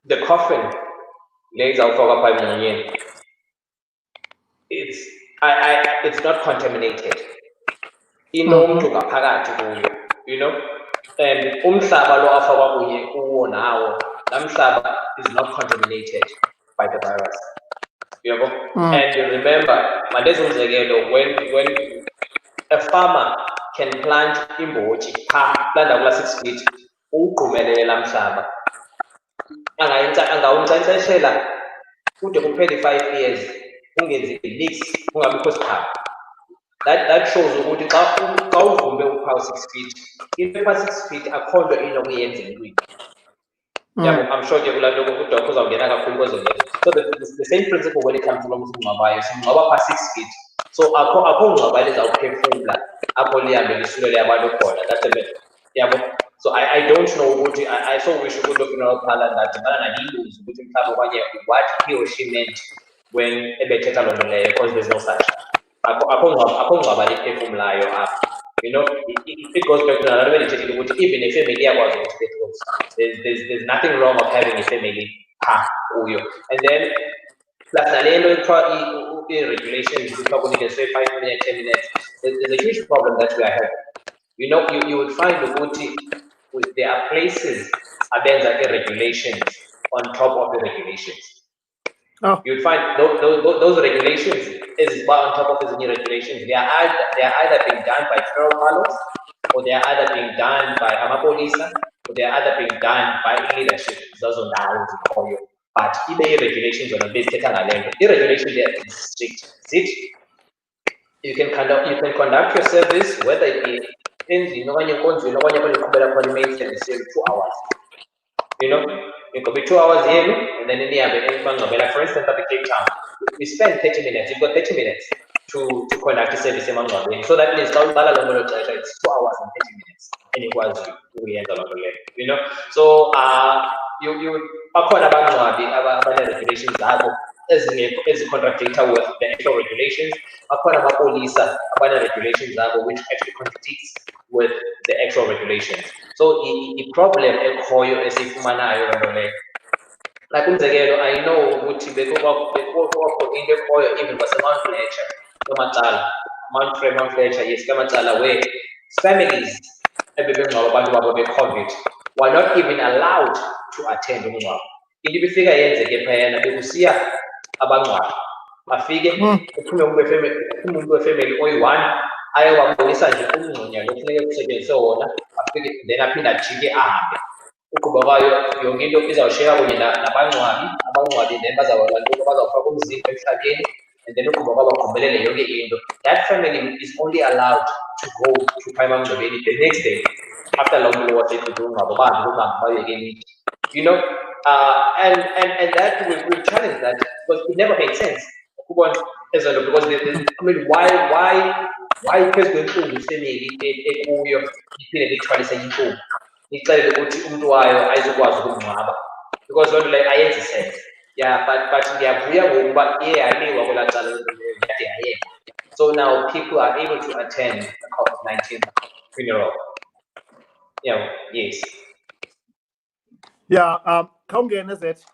the coffin le izawufakwa phaa emngconyeni, it's not contaminated, inomntu ngaphakathi kuyo, you know. And umhlaba lo afakwa kuwo nawo, laa mhlaba is not contaminated by the virus, you know. And you remember, mandenze umzekelo, when a farmer can plant imbotyi phaa kulaa ndawo kulaa 6 feet, uwugqumelele laa mhlaba, angawunkcenkceshela kude kuphele 5 years ungenzi nix, kungabikho siqhamo. That shows ukuthi xa uvumbe uphawu 6 feet, into ephaa 6 feet akho nto inokuyenza emntwini. I'm sure ke kulaa nto udokho uzawungena kakhulu kwezo nto. So the same principle when it comes to lo mntu ungcwabayo, singcwaba phaa 6 feet. So akho ngcwaba lizawuphefumla apho lihambe lisulele abantu khona. That's a myth. Yabo. So I don't know ukuthi, I so wish ukuthi lo funeral parlour ndadibana nalilunzi ukuthi mhlawumbi okanye what he or she meant when ebethetha loo nto leyo, because there's no such. Akho ngcwaba liphefumlayo apha. You know, it goes back to another way to which even a family was there's nothing wrong of having a family. And then plus in regulations, you can say 5 minutes, 10 minutes. There's a huge problem that we are having. You know, you would find the there are places like regulations on top of the regulations. Oh. You'd find those regulations is on top of the new regulations. They are either being done by federal parlors, or they are either being done by Amapolisa, or they are either being done by leadership. Those are now to call you. But the regulations on the basic the regulation there is strict. You can conduct your service whether it be in when you go to maintenance 2 hours. You know, it could be 2 hours here, and then in the other, like for instance, at the Cape Town, we spend 30 minutes. You've got 30 minutes to conduct a service among them. So that means it's 2 hours and 30 minutes, and it was we end along the way. You know, so you according to regulations as a contractor with the actual regulations, according to police regulations which actually contradicts with the actual regulations. So the problem is like I know what even was a Mount Fletcher, yes, where families COVID were not even allowed to attend umngcwabo. Into befika yenzeke phayana bekusiya abangcwabi bafike kuphume umuntu wefamily oyi-1 ayewabonisa nje umngxunya lo kufuneke kusetyenziswe wona, afike then aphinde ajike ahambe. Ugqiba kwayo yonke into izawushiyeka kunye abangcwabi then bazawufaka umzimba emhlabeni, and then ugqiba kwabo bagqibelele yonke into. That family is only allowed to go to phaya emangcwabeni the next day after loo mntu wasethi umngcwabo bayeke. You know, and that will challenge that, because it never makes sense. Because I mean, why president family ekuyo iphinde lithwalise intombi ixelele ukuthi umuntu wayo ayizokwazi ukungcwaba, because loo nto leyo ayenzi sense. Yeah, but ndiyavuya ngokuba iye yaliwa kulaa cala yade yayeka. So now people are able to attend the COVID-19 funeral. Yeah, yes. Yeah, Kaungene is it?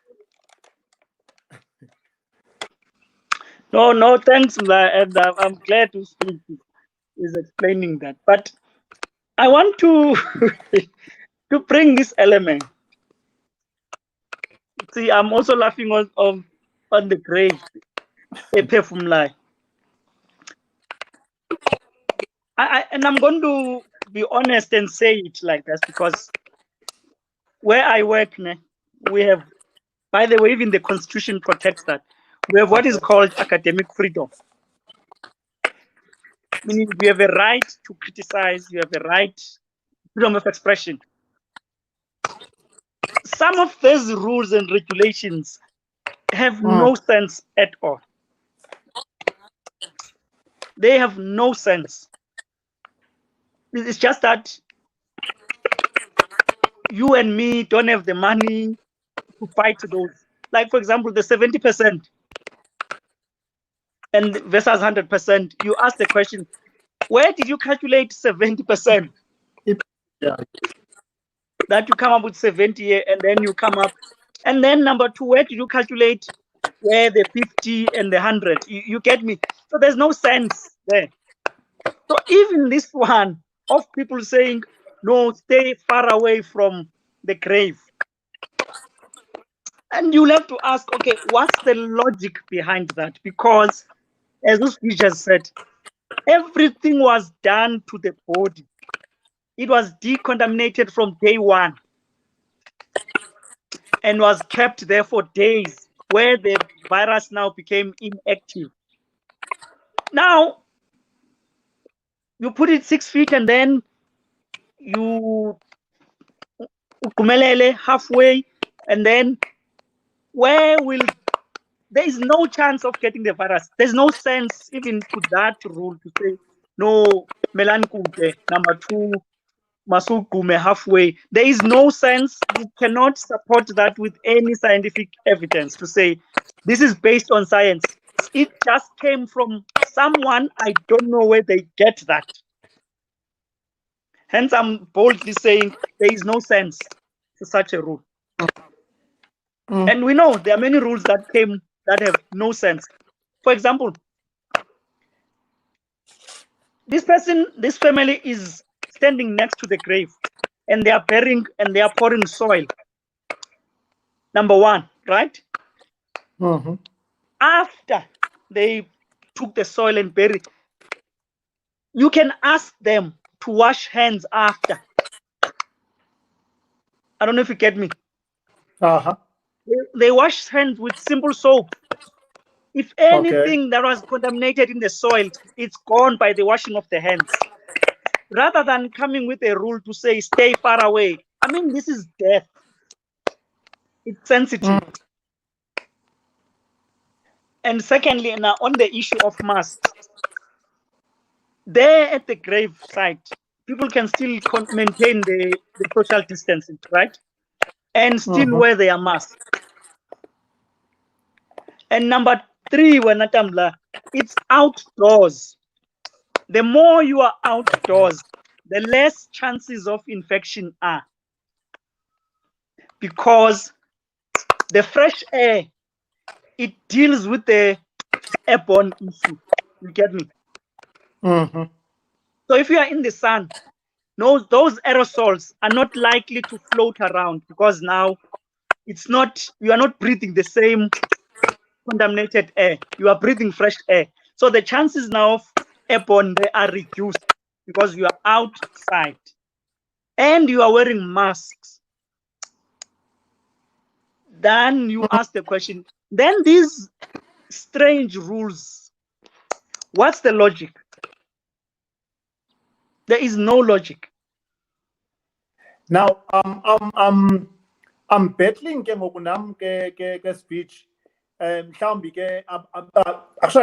No, thanks, and I'm glad to speak is explaining that. But I want to to bring this element. See, I'm also laughing on the grave, a perfume. And I'm going to be honest and say it like this, because where I work now, we have By the way, even the Constitution protects that. We have what is called academic freedom. Meaning you have a right to criticize, you have a right, freedom of expression. Some of those rules and regulations have no sense at all. They have no sense. It's just that you and me don't have the money to fight those. Like, for example, the 70% and versus 100%. You ask the question, where did you calculate 70%? Yeah. That you come up with 70 and then you come up. And then number two, where did you calculate where the 50 and the 100? You get me? So there's no sense there. So even this one of people saying, no, stay far away from the grave. And you'll have to ask, okay, what's the logic behind that? Because as this just said, everything was done to the body. It was decontaminated from day one and was kept there for days, where the virus now became inactive. Now, you put it 6 feet and then you ukumelele halfway, and then where will there is no chance of getting the virus. There's no sense even to that rule to say no melan kude, number two masukume halfway. There is no sense. You cannot support that with any scientific evidence to say this is based on science. It just came from someone. I don't know where they get that. Hence, I'm boldly saying there is no sense to such a rule. And we know there are many rules that came that have no sense. For example, this person, this family is standing next to the grave and they are burying and they are pouring soil. Number one, right? After they took the soil and buried, you can ask them to wash hands after. I don't know if you get me. They wash hands with simple soap. If anything that was contaminated in the soil, it's gone by the washing of the hands. Rather than coming with a rule to say, stay far away. I mean, this is death. It's sensitive. And secondly, now on the issue of masks, there at the grave site, people can still maintain the social distancing, right? And still wear their masks. And number three, it's outdoors. The more you are outdoors, the less chances of infection are. Because the fresh air, it deals with the airborne issue. You get me? So if you are in the sun, those aerosols are not likely to float around because now you are not breathing the same contaminated air. You are breathing fresh air. So the chances now of airborne, they are reduced because you are outside and you are wearing masks. Then you ask the question, then these strange rules, what's the logic? There is no logic. Now, I'm battling ke speech. Actually,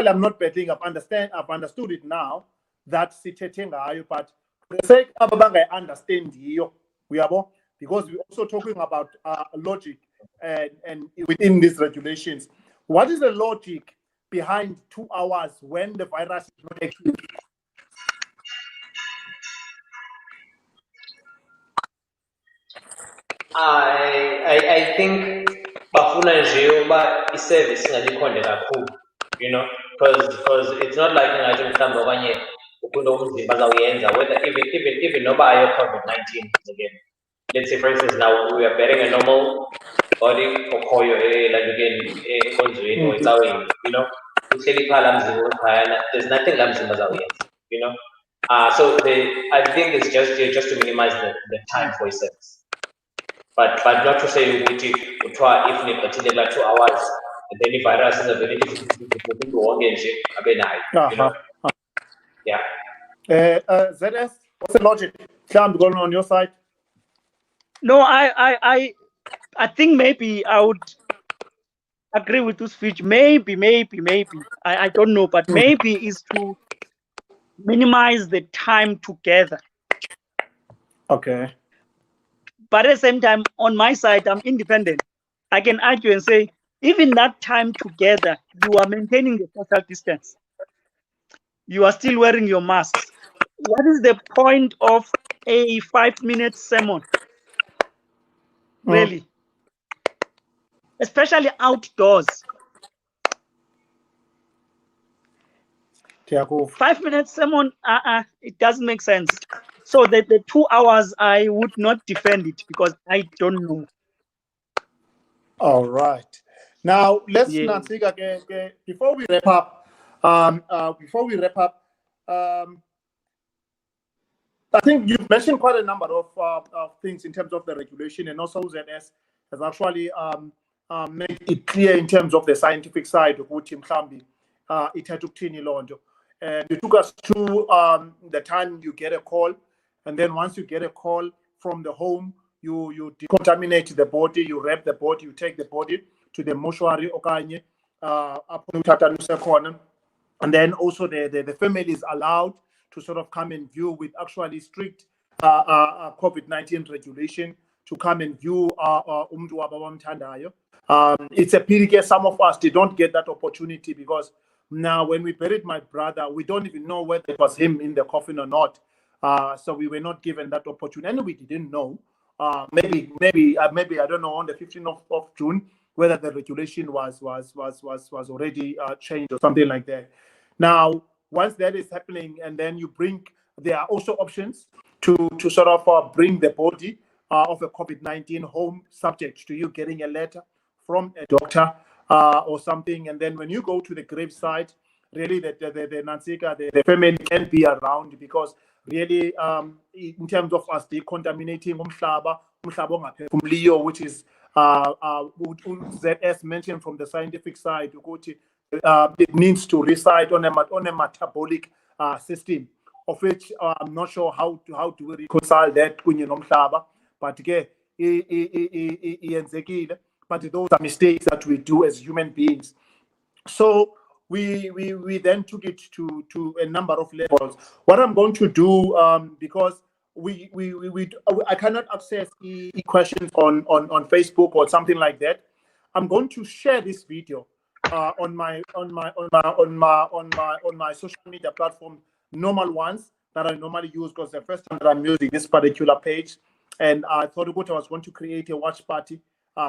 I'm not battling. I've understood it now. That sithethe ngayo, but for the sake of understand you, because we're also talking about logic and within these regulations. What is the logic behind 2 hours when the virus is not active? I think bafuna nje uba iservice ingalikhonde kakhulu, you know, because it's not like ngathi mhlawumbe okanye ukhona umzimba azawuyenza whether even noba ayo COVID-19 again. Let's say for instance now we are bearing a normal body okhoyo like again enkonzweni or ecaweni, you know, uhleli phaa laa mzimba wekhayana, there's nothing laa mzimba azawuyenza, you know. So I think it's just to minimize the time for a service. but not to say ukuthi kuthiwa if nigqithile kula 2 hours and then i-virus ingavele umuntu wonke nje abe nayo, you know. Yeah. ZS, what's the logic? Mhlambi going on your side? No, I think maybe I would agree with this speech. Maybe. I don't know, but maybe is to minimize the time together. Okay. But at the same time, on my side, I'm independent. I can argue and say, even that time together, you are maintaining the social distance. You are still wearing your masks. What is the point of a 5-minute sermon? Really? Especially outdoors. 5-minute sermon, it doesn't make sense. So the 2 hours, I would not defend it because I don't know. All right. Now let's before we wrap up. I think you've mentioned quite a number of things in terms of the regulation, and also ZS has actually made it clear in terms of the scientific side of what mhlambi it had to Londo. And you took us through the time you get a call, and then once you get a call from the home, you decontaminate the body, you wrap the body, you take the body to the mortuary okanye and then also the family is allowed to sort of come and view with actually strict COVID-19 regulation to come and view umntu abamthandayo. It's a pity some of us, they don't get that opportunity because now when we buried my brother, we don't even know whether it was him in the coffin or not. So we were not given that opportunity, and we didn't know. Maybe I don't know, on the 15th of June whether the regulation was already changed or something like that. Now, once that is happening, and then there are also options to sort of bring the body of a COVID-19 home, subject to you getting a letter from a doctor or something. And then when you go to the gravesite, really the Nansika, the family can be around because really in terms of us decontaminating umhlaba ongaphefumliyo, which is ZS mentioned from the scientific side, it needs to reside on a metabolic system, of which I'm not sure how to reconcile that kunye nomhlaba, but but those are mistakes that we do as human beings. So we then took it to a number of levels. What I'm going to do, because I cannot access questions on Facebook or something like that, I'm going to share this video on my social media platform, normal ones that I normally use, because the first time that I'm using this particular page, and I thought what I was going to create a watch party,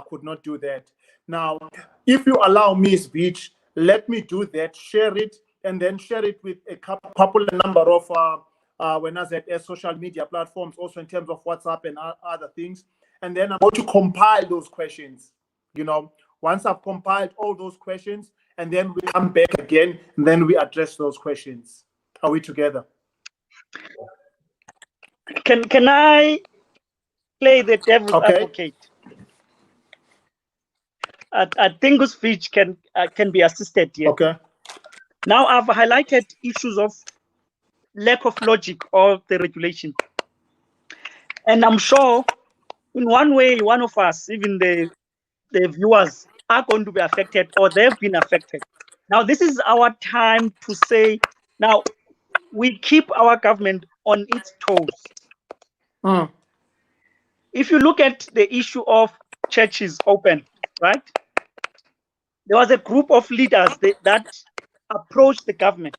could not do that. Now, if you allow me speech, let me do that, share it, and then share it with a couple number of social media platforms, also in terms of WhatsApp and other things. And then I'm going to compile those questions. Once I've compiled all those questions, and then we come back again, and then we address those questions. Are we together? Can I play the devil's advocate? I think this speech can be assisted here. Okay. Now I've highlighted issues of lack of logic of the regulation, and I'm sure in one way, one of us, even the viewers, are going to be affected, or they've been affected. Now this is our time to say, now we keep our government on its toes. If you look at the issue of churches open, right? There was a group of leaders that approached the government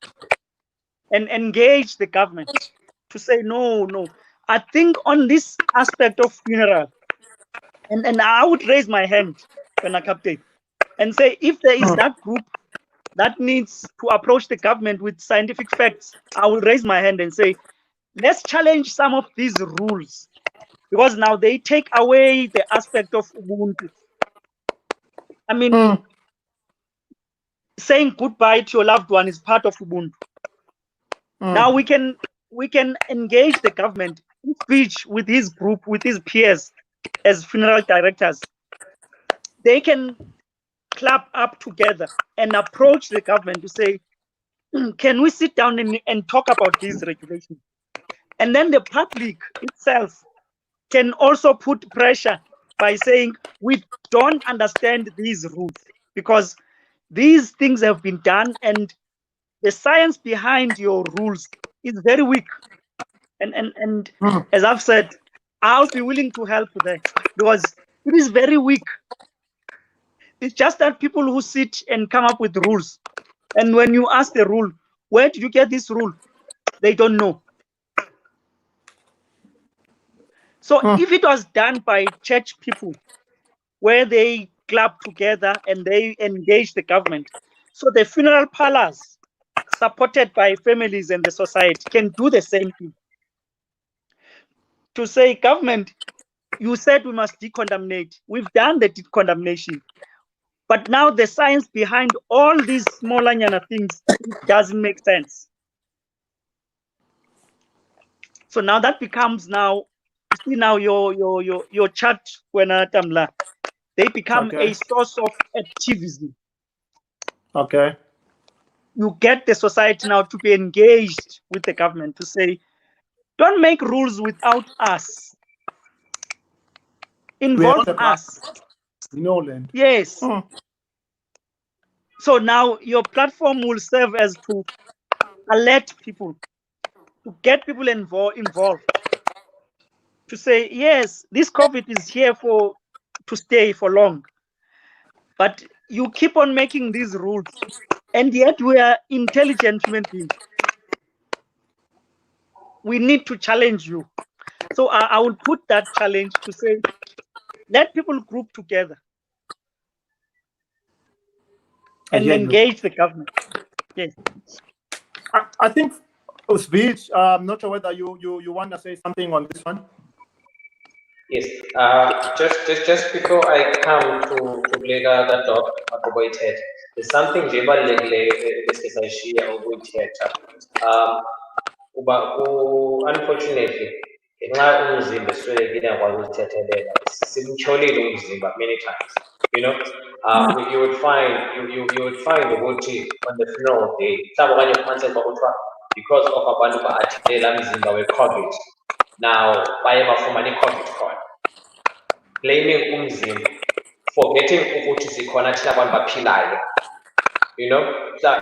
and engaged the government to say, no. I think on this aspect of funeral, and I would raise my hand, Captain, and say, if there is that group that needs to approach the government with scientific facts, I will raise my hand and say, let's challenge some of these rules, because now they take away the aspect of Ubuntu. I mean, saying goodbye to your loved one is part of Ubuntu. Now we can engage the government in speech with his group, with his peers, as funeral directors, they can club up together and approach the government to say, can we sit down and talk about these regulations? And then the public itself can also put pressure by saying, we don't understand these rules because these things have been done and the science behind your rules is very weak. And as I've said, I'll be willing to help there because it is very weak. It's just that people who sit and come up with rules, and when you ask the rule, where did you get this rule? They don't know. So if it was done by church people, where they club together and they engage the government, so the funeral parlors, supported by families and the society, can do the same thing. To say, government, you said we must decontaminate. We've done the decontamination. But now the science behind all these smaller nyana things doesn't make sense. So now that becomes now, you see now your chat when Tamla, they become a source of activism. Okay. You get the society now to be engaged with the government to say, don't make rules without us. Involve us. Nolan. Yes. So now your platform will serve as to alert people, to get people involved, to say, yes, this COVID is here to stay for long. But you keep on making these rules, and yet we are intelligent human beings. We need to challenge you. So I will put that challenge to say, let people group together and engage the government. Yes. I think, Speech, I'm not sure whether you want to say something on this one. Yes. Just before I come to that dog, there's something unfortunately, many times. You know, you would find the on the funeral day, because of abantu ba-athela mzimba we-COVID. Now baye bafumane i-COVID khona, blaming umzimba, forgetting ukuthi sikhona thina abantu baphilayo. You know,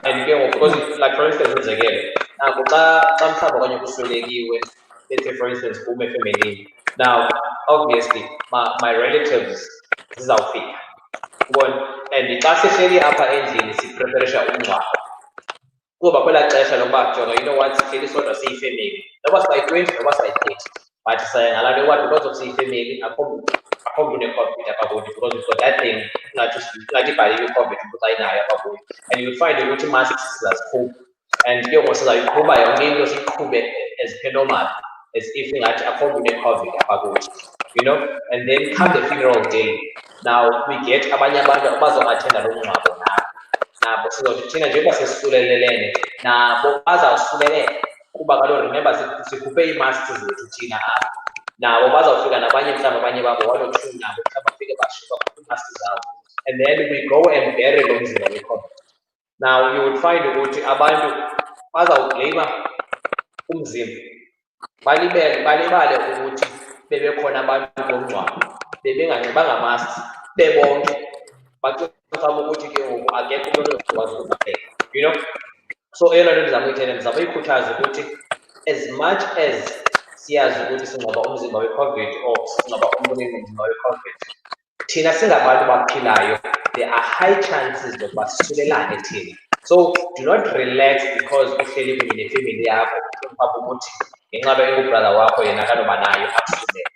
and because like for instance umzekelo, naku xa mhlawumbi okanye kuswelekiwe, let's say for instance kum efemelini. Now obviously my relatives zizawufika, and xa sihleli apha endlini sipreparisha umngcwabo, kuba kwelaa xesha lokuba jonga, you know what, sihleli sodwa siyifemeli, noba sibayi-20 noba sibayi-30, but saya ngalaa nto what, because of siyifemeli akho mntu une-COVID apha kuthi, because we've got that thing ngathi ibhaliwe i-COVID umntu xa inayo apha kuthi, and you'll find ukuthi masks sizazikhupha, and ke ngoku sizayiqhuba yonke into siyiqhube as per normal, as if ingathi akho mntu une-COVID apha kuthi, you know. And then come the funeral day, now we get abanye abantu abazo-athenda loo mngcwabo nabo sizothi thina njengoba sesisulelelene nabo bazawusuleleka, kuba kaloku remember sikhuphe ii-masks zethu thina apha, nabo bazawufika nabanye mhlawumbi abanye babo 1 or 2 nabo mhlawumbi bafike bakhuphe ii-masks zabo, and then we go and bury lo mzimba we-COVID. Now you would find ukuthi abantu bazawubleyima umzimba, balibale ukuthi bebekhona abantu bomngcwabo bebenganxibanga masks bebonke, bacinga ukuthi ke ngoku akekho umntu ozokwazi ukuzipheka, you know. So eyona nto ndizama uyikhuthaza ukuthi as much as siyazi ukuthi singcwaba umzimba we-COVID or singcwaba umntu onemzimba we-COVID, thina singabantu baphilayo, there are high chances zokuba sisulelane thina. So do not relax because uhleli kunye nefemeli yakho upha ukuthi ngenxa engubrother wakho yena kanoba nayo akusulele.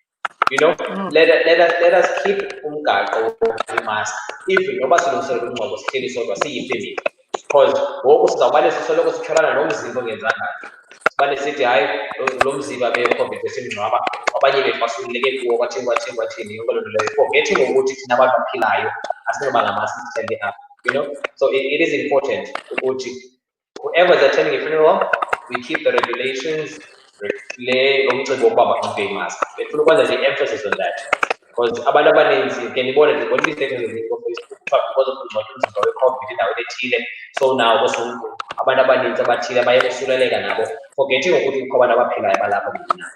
You know, let us keep umgaqo we-mask, even noba silungiselela umngcwabo sihleli sodwa siyifemeli, because ngoku sizawubane sisoloko sityholana nomzimba ongenzanga, sibane sithi hayi lo mzimba be-COVID besimngcwaba, abanye bethu basuleleke kuwo kwathini yonke loo nto leyo, forgetting ukuthi thina abantu baphilayo asinobanga masithende apha, you know. So it is important ukuthi whoever is attending a funeral, we keep the regulations, lo mcimbi wokuba banxibe imask. Befuna ukwenza the emphasis on that. because abantu abaninzi ke nibone ndibona istatus Facebook because of umzimba we-COVID endaweni ethile, so now abantu abaninzi abathile baye bosuleleka nabo, forgetting ukuthi kukho abantu abaphilayo balapha mina.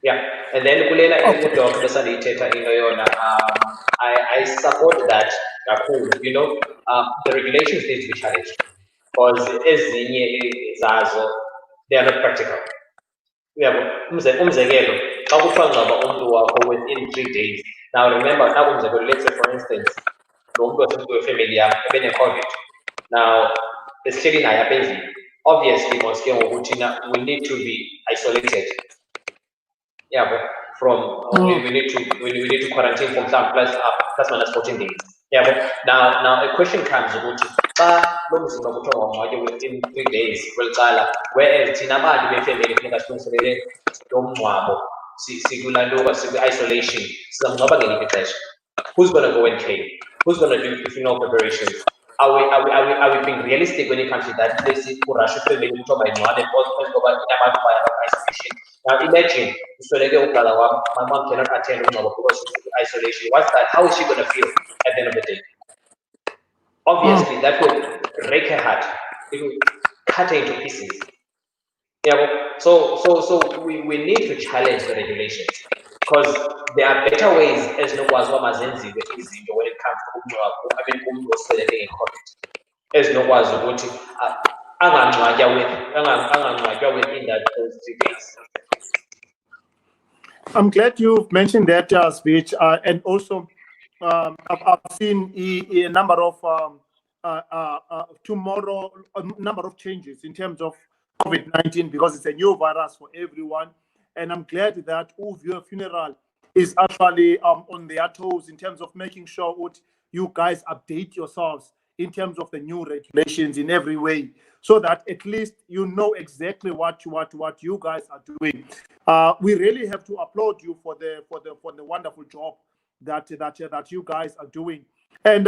Yeah, and then kulena uDoc besandiyithetha into yona, I support that kakhulu, you know. The regulations need to be challenged because ezinye zazo they are not practical. Umzekelo xa kuthiwa ngcwaba umntu wakho within 3 days. Now remember, umzekelo, let's say for instance lo mntu wefamily yam ebene-COVID, now esihleli naye apha endlini, obviously mos ke ngoku thina we need to be isolated. Yeah, but from we need to quarantine from some plus minus 14 days. Yeah, but now a question comes about within 3 days whereas thina bantu befamily funeka silungiselele lo mngcwabo, sikulantuka siku-isolation, sizamngcwaba ngeliphi ixesha. Who's going to go and claim? Who's going to do funeral preparations? Are we being realistic when it comes to that? Let's see, family isolation. Now imagine, my mom cannot attend because she's in isolation. What's that? How is she going to feel at the end of the day? Obviously, that would break her heart. It will cut her into pieces. Yeah, so we need to challenge the regulations because there are better ways as no was mazenziwe izinto when it comes to umuntu osweleke nge-COVID, as no was ukuthi angangcwatywa within those 3 days. I'm glad you've mentioned that speech, and also I've seen a number of tomorrow a number of changes in terms of COVID-19 because it's a new virus for everyone, and I'm glad that your funeral is actually on their toes in terms of making sure what you guys update yourselves in terms of the new regulations in every way, so that at least you know exactly what you guys are doing. We really have to applaud you for the wonderful job that you guys are doing. And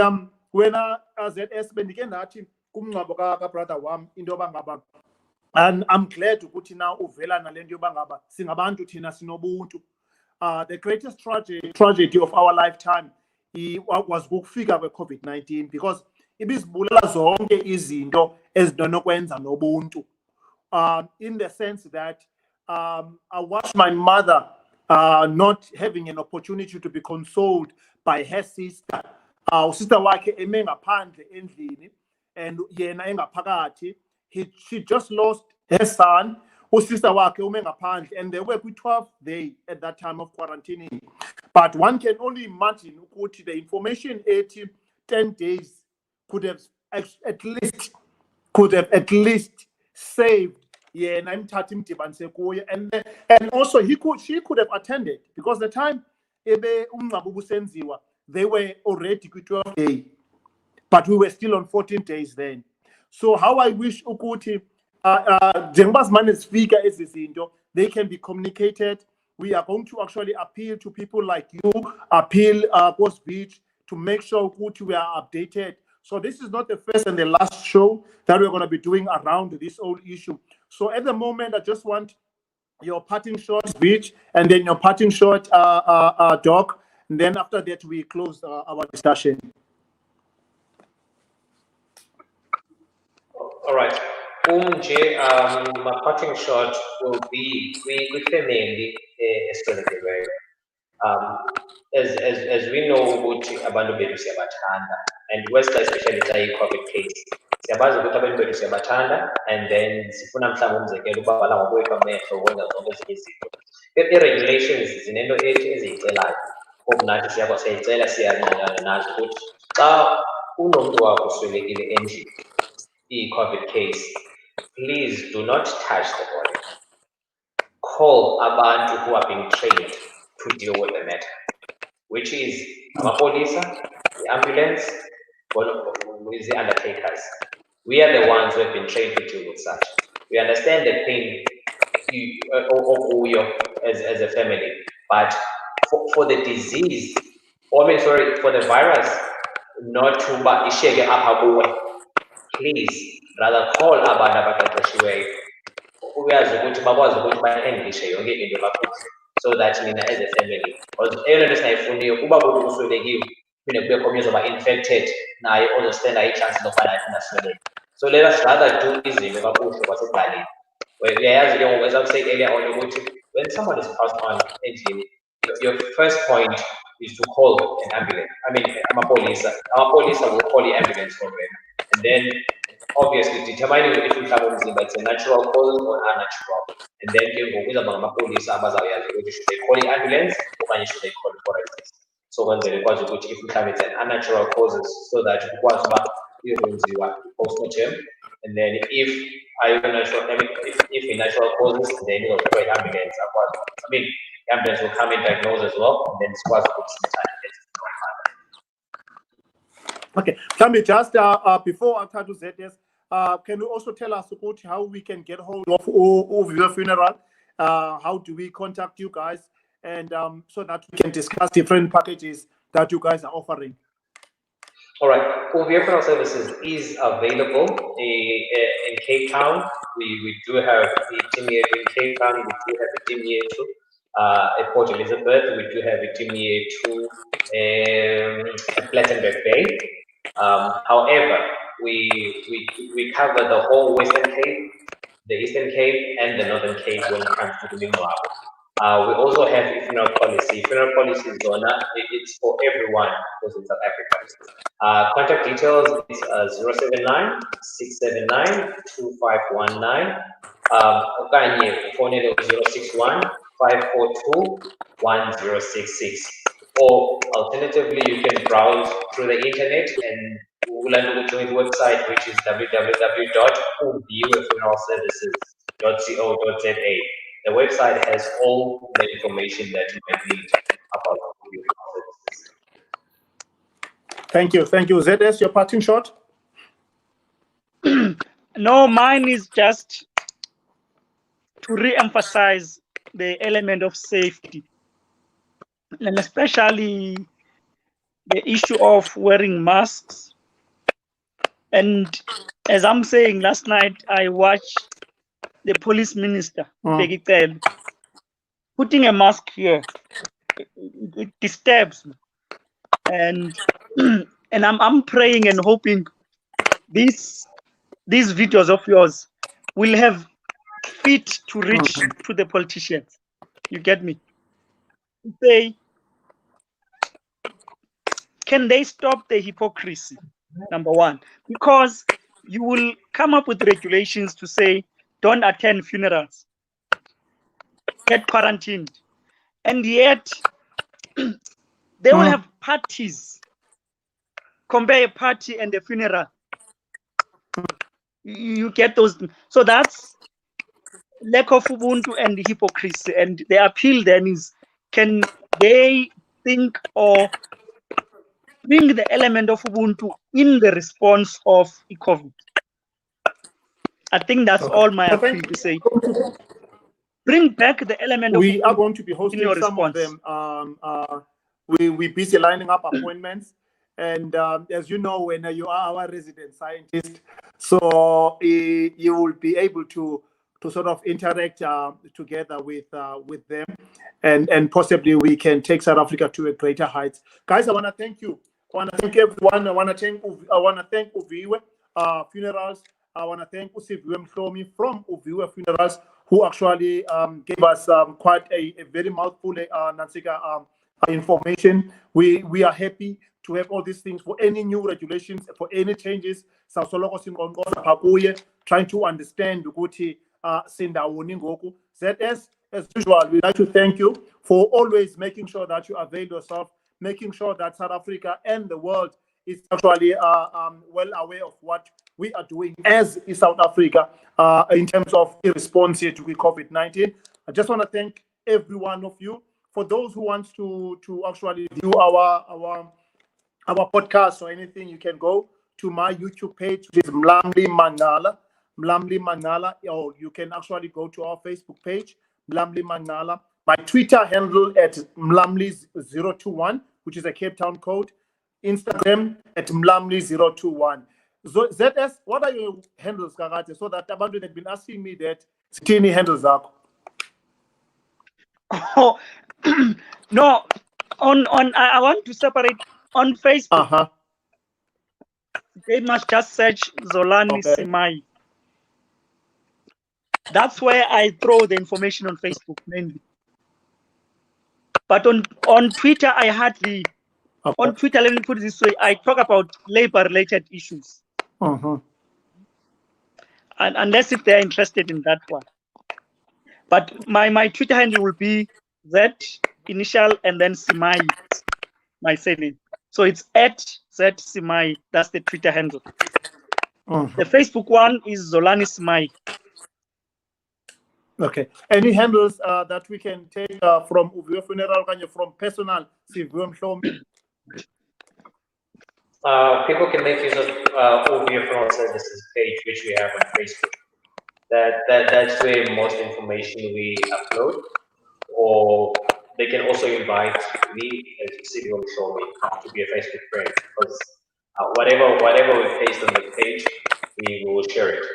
when as bendike ndathi kumngcwabo ka brother wam into yoba ngaba, and I'm glad ukuthi now uvela nale nto yoba ngaba singabantu thina sinobuntu. The greatest tragedy of our lifetime was ukufika kwe-COVID-19 because ibizibulala zonke izinto ezinokwenza nobuntu, in the sense that I watched my mother not having an opportunity to be consoled by her sister. Sister wakhe eme ngaphandle endlini and yena engaphakathi. She just lost her son. Sister wakhe ume ngaphandle, and they were 12th day at that time of quarantining. But one can only imagine ukuthi the information 10 days could have at least saved and also she could have attended because the time they were already 12 days, but we were still on 14 days then. So how I wish ukuthi speaker is they can be communicated. We are going to actually appeal to people like you, appeal Ghost Beach, to make sure we are updated. So this is not the first and the last show that we're going to be doing around this whole issue. So at the moment, I just want your parting shot, Beach, and then your parting shot, Doc, and then after that we close our discussion. All right. My parting shot will be we family esitholekelweyo. As we know ukuthi abantu bethu siyabathanda, and West especially xa i-COVID case siyabazi ukuthi abantu bethu siyabathanda, and then sifuna mhlawumbe umzekelo uba bala ngokwethu amehlo ukwenza zonke ezinye izinto. I-regulations zinento ethi eziyicelayo ngoku nathi siyayicela, siyangqinana nazo ukuthi xa unomntu wakho uswelekile endlini i-COVID case, please do not touch the body. Call abantu who are being trained to deal with the matter, which is amapolisa, the ambulance, with the undertakers. We are the ones who have been trained to deal with such. We understand the pain as a family, but for the disease, for the virus, not to ishege apha, please rather call abantu abaqeqeshiweyo uyazi ukuthi bakwazi ukuthi bayihandlishe yonke into kakuhle. so that mina as a family, because eyona nto singayifuniyo kuba kuthi uswelekiwe phinde kubekho omnye ozoba infected naye ozostenda i-chance lokuba naye ungasweleki. So let us rather do izinto kakuhle kwasekuqaleni. Uyayazi ke ngoku, as I said earlier on, ukuthi when someone is passed on endlini, your first point is to call an ambulance. I mean, amapolisa will call the ambulance for them, and then obviously determining if it's a natural cause or unnatural, and then ke ngoku izawuba ngamapolisa abazawuyazi ukuthi should they call the ambulance okanye should they call the forensics. So kwenzele ikwazi ukuthi if it's an unnatural causes, so that ukwazi uba uyokwenziwa post-mortem, and then if a natural causes, then you'll call ambulance. The ambulance will come and diagnose as well, and then it's quite good sometime. Okay, Tammy, just before I turn to ZS, can you also tell us about how we can get hold of your funeral? How do we contact you guys? And so that we can discuss different packages that you guys are offering. All right, OVF Funeral Services is available in Cape Town. We do have a team here in Cape Town. We do have a team here too at Port Elizabeth. We do have a team here too at Plettenberg Bay. However, we cover the whole Western Cape, the Eastern Cape, and the Northern Cape when it comes to the Mingwabo. We also have a funeral policy. Funeral policy is it's for everyone who's in South Africa. Contact details is 079-679-2519. Okanye phone 061-542-1066. Or alternatively, you can browse through the internet and Google and join the website, which is www.uviewfuneralservices.co.za. The website has all the information that you might need about funeral services. Thank you. ZS, your parting shot? No, mine is just to re-emphasize the element of safety, and especially the issue of wearing masks. And as I'm saying, last night I watched the police minister, putting a mask here. It disturbs me. And I'm praying and hoping these videos of yours will have fit to reach to the politicians. You get me? Say, can they stop the hypocrisy? Number one, because you will come up with regulations to say, don't attend funerals, get quarantined, and yet they will have parties. Compare a party and a funeral. You get those. So that's lack of Ubuntu and hypocrisy. And the appeal then is, can they think or bring the element of Ubuntu in the response of COVID? I think that's all my appeal to say. Bring back the element of Ubuntu. We are going to be hosting some of them. We're busy lining up appointments. And as you know, when you are our resident scientist, so you will be able to sort of interact together with them, and possibly we can take South Africa to a greater heights. Guys, I want to thank you. I want to thank everyone. I want to thank Uviwe Funerals. I want to thank Usiviwe Mhlomi from Uviwe Funerals, who actually gave us quite a very mouthful information. We are happy to have all these things. For any new regulations, for any changes, trying to understand ZS, as usual, we'd like to thank you for always making sure that you avail yourself, making sure that South Africa and the world is actually well aware of what we are doing as in South Africa in terms of a response here to COVID-19. I just want to thank every one of you. For those who want to actually view our podcast or anything, you can go to my YouTube page, which is Mlamli Manala, or you can actually go to our Facebook page, Mlamli Manala. My Twitter handle at Mlamli021, which is a Cape Town code. Instagram at Mlamli021. So ZS, what are your handles, Karate? So that abantu have been asking me that, Stini handles up. Oh, no, I want to separate on Facebook. They must just search Zolani Simai. That's where I throw the information on Facebook mainly. But on Twitter, I hardly. On Twitter, let me put it this way: I talk about labor-related issues, and unless if they're interested in that one. But my Twitter handle will be Z initial and then Simai, my surname. So it's @Z Simai. That's the Twitter handle. The Facebook one is Zolani Simai. Okay. Any handles that we can take from Uvio Funeral, from personal Sivio Mhlomi? People can make use of Uvio Funeral Services page, which we have on Facebook. That's where most information we upload. Or they can also invite me as Sivio Mhlomi to be a Facebook friend, because whatever we paste on the page, we will share it.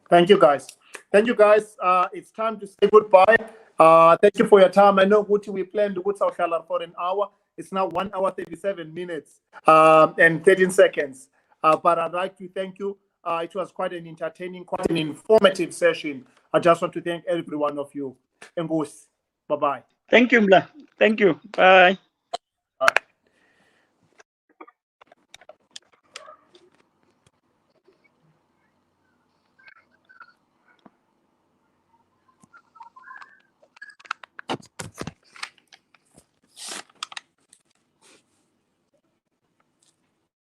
Thank you, guys. Thank you, guys. It's time to say goodbye. Thank you for your time. I know Guti, we planned to go for an hour. It's now 1 hour, 37 minutes and 13 seconds. But I'd like to thank you. It was quite an entertaining, quite an informative session. I just want to thank every one of you. And bye-bye. Thank you, Mla. Thank you. Bye.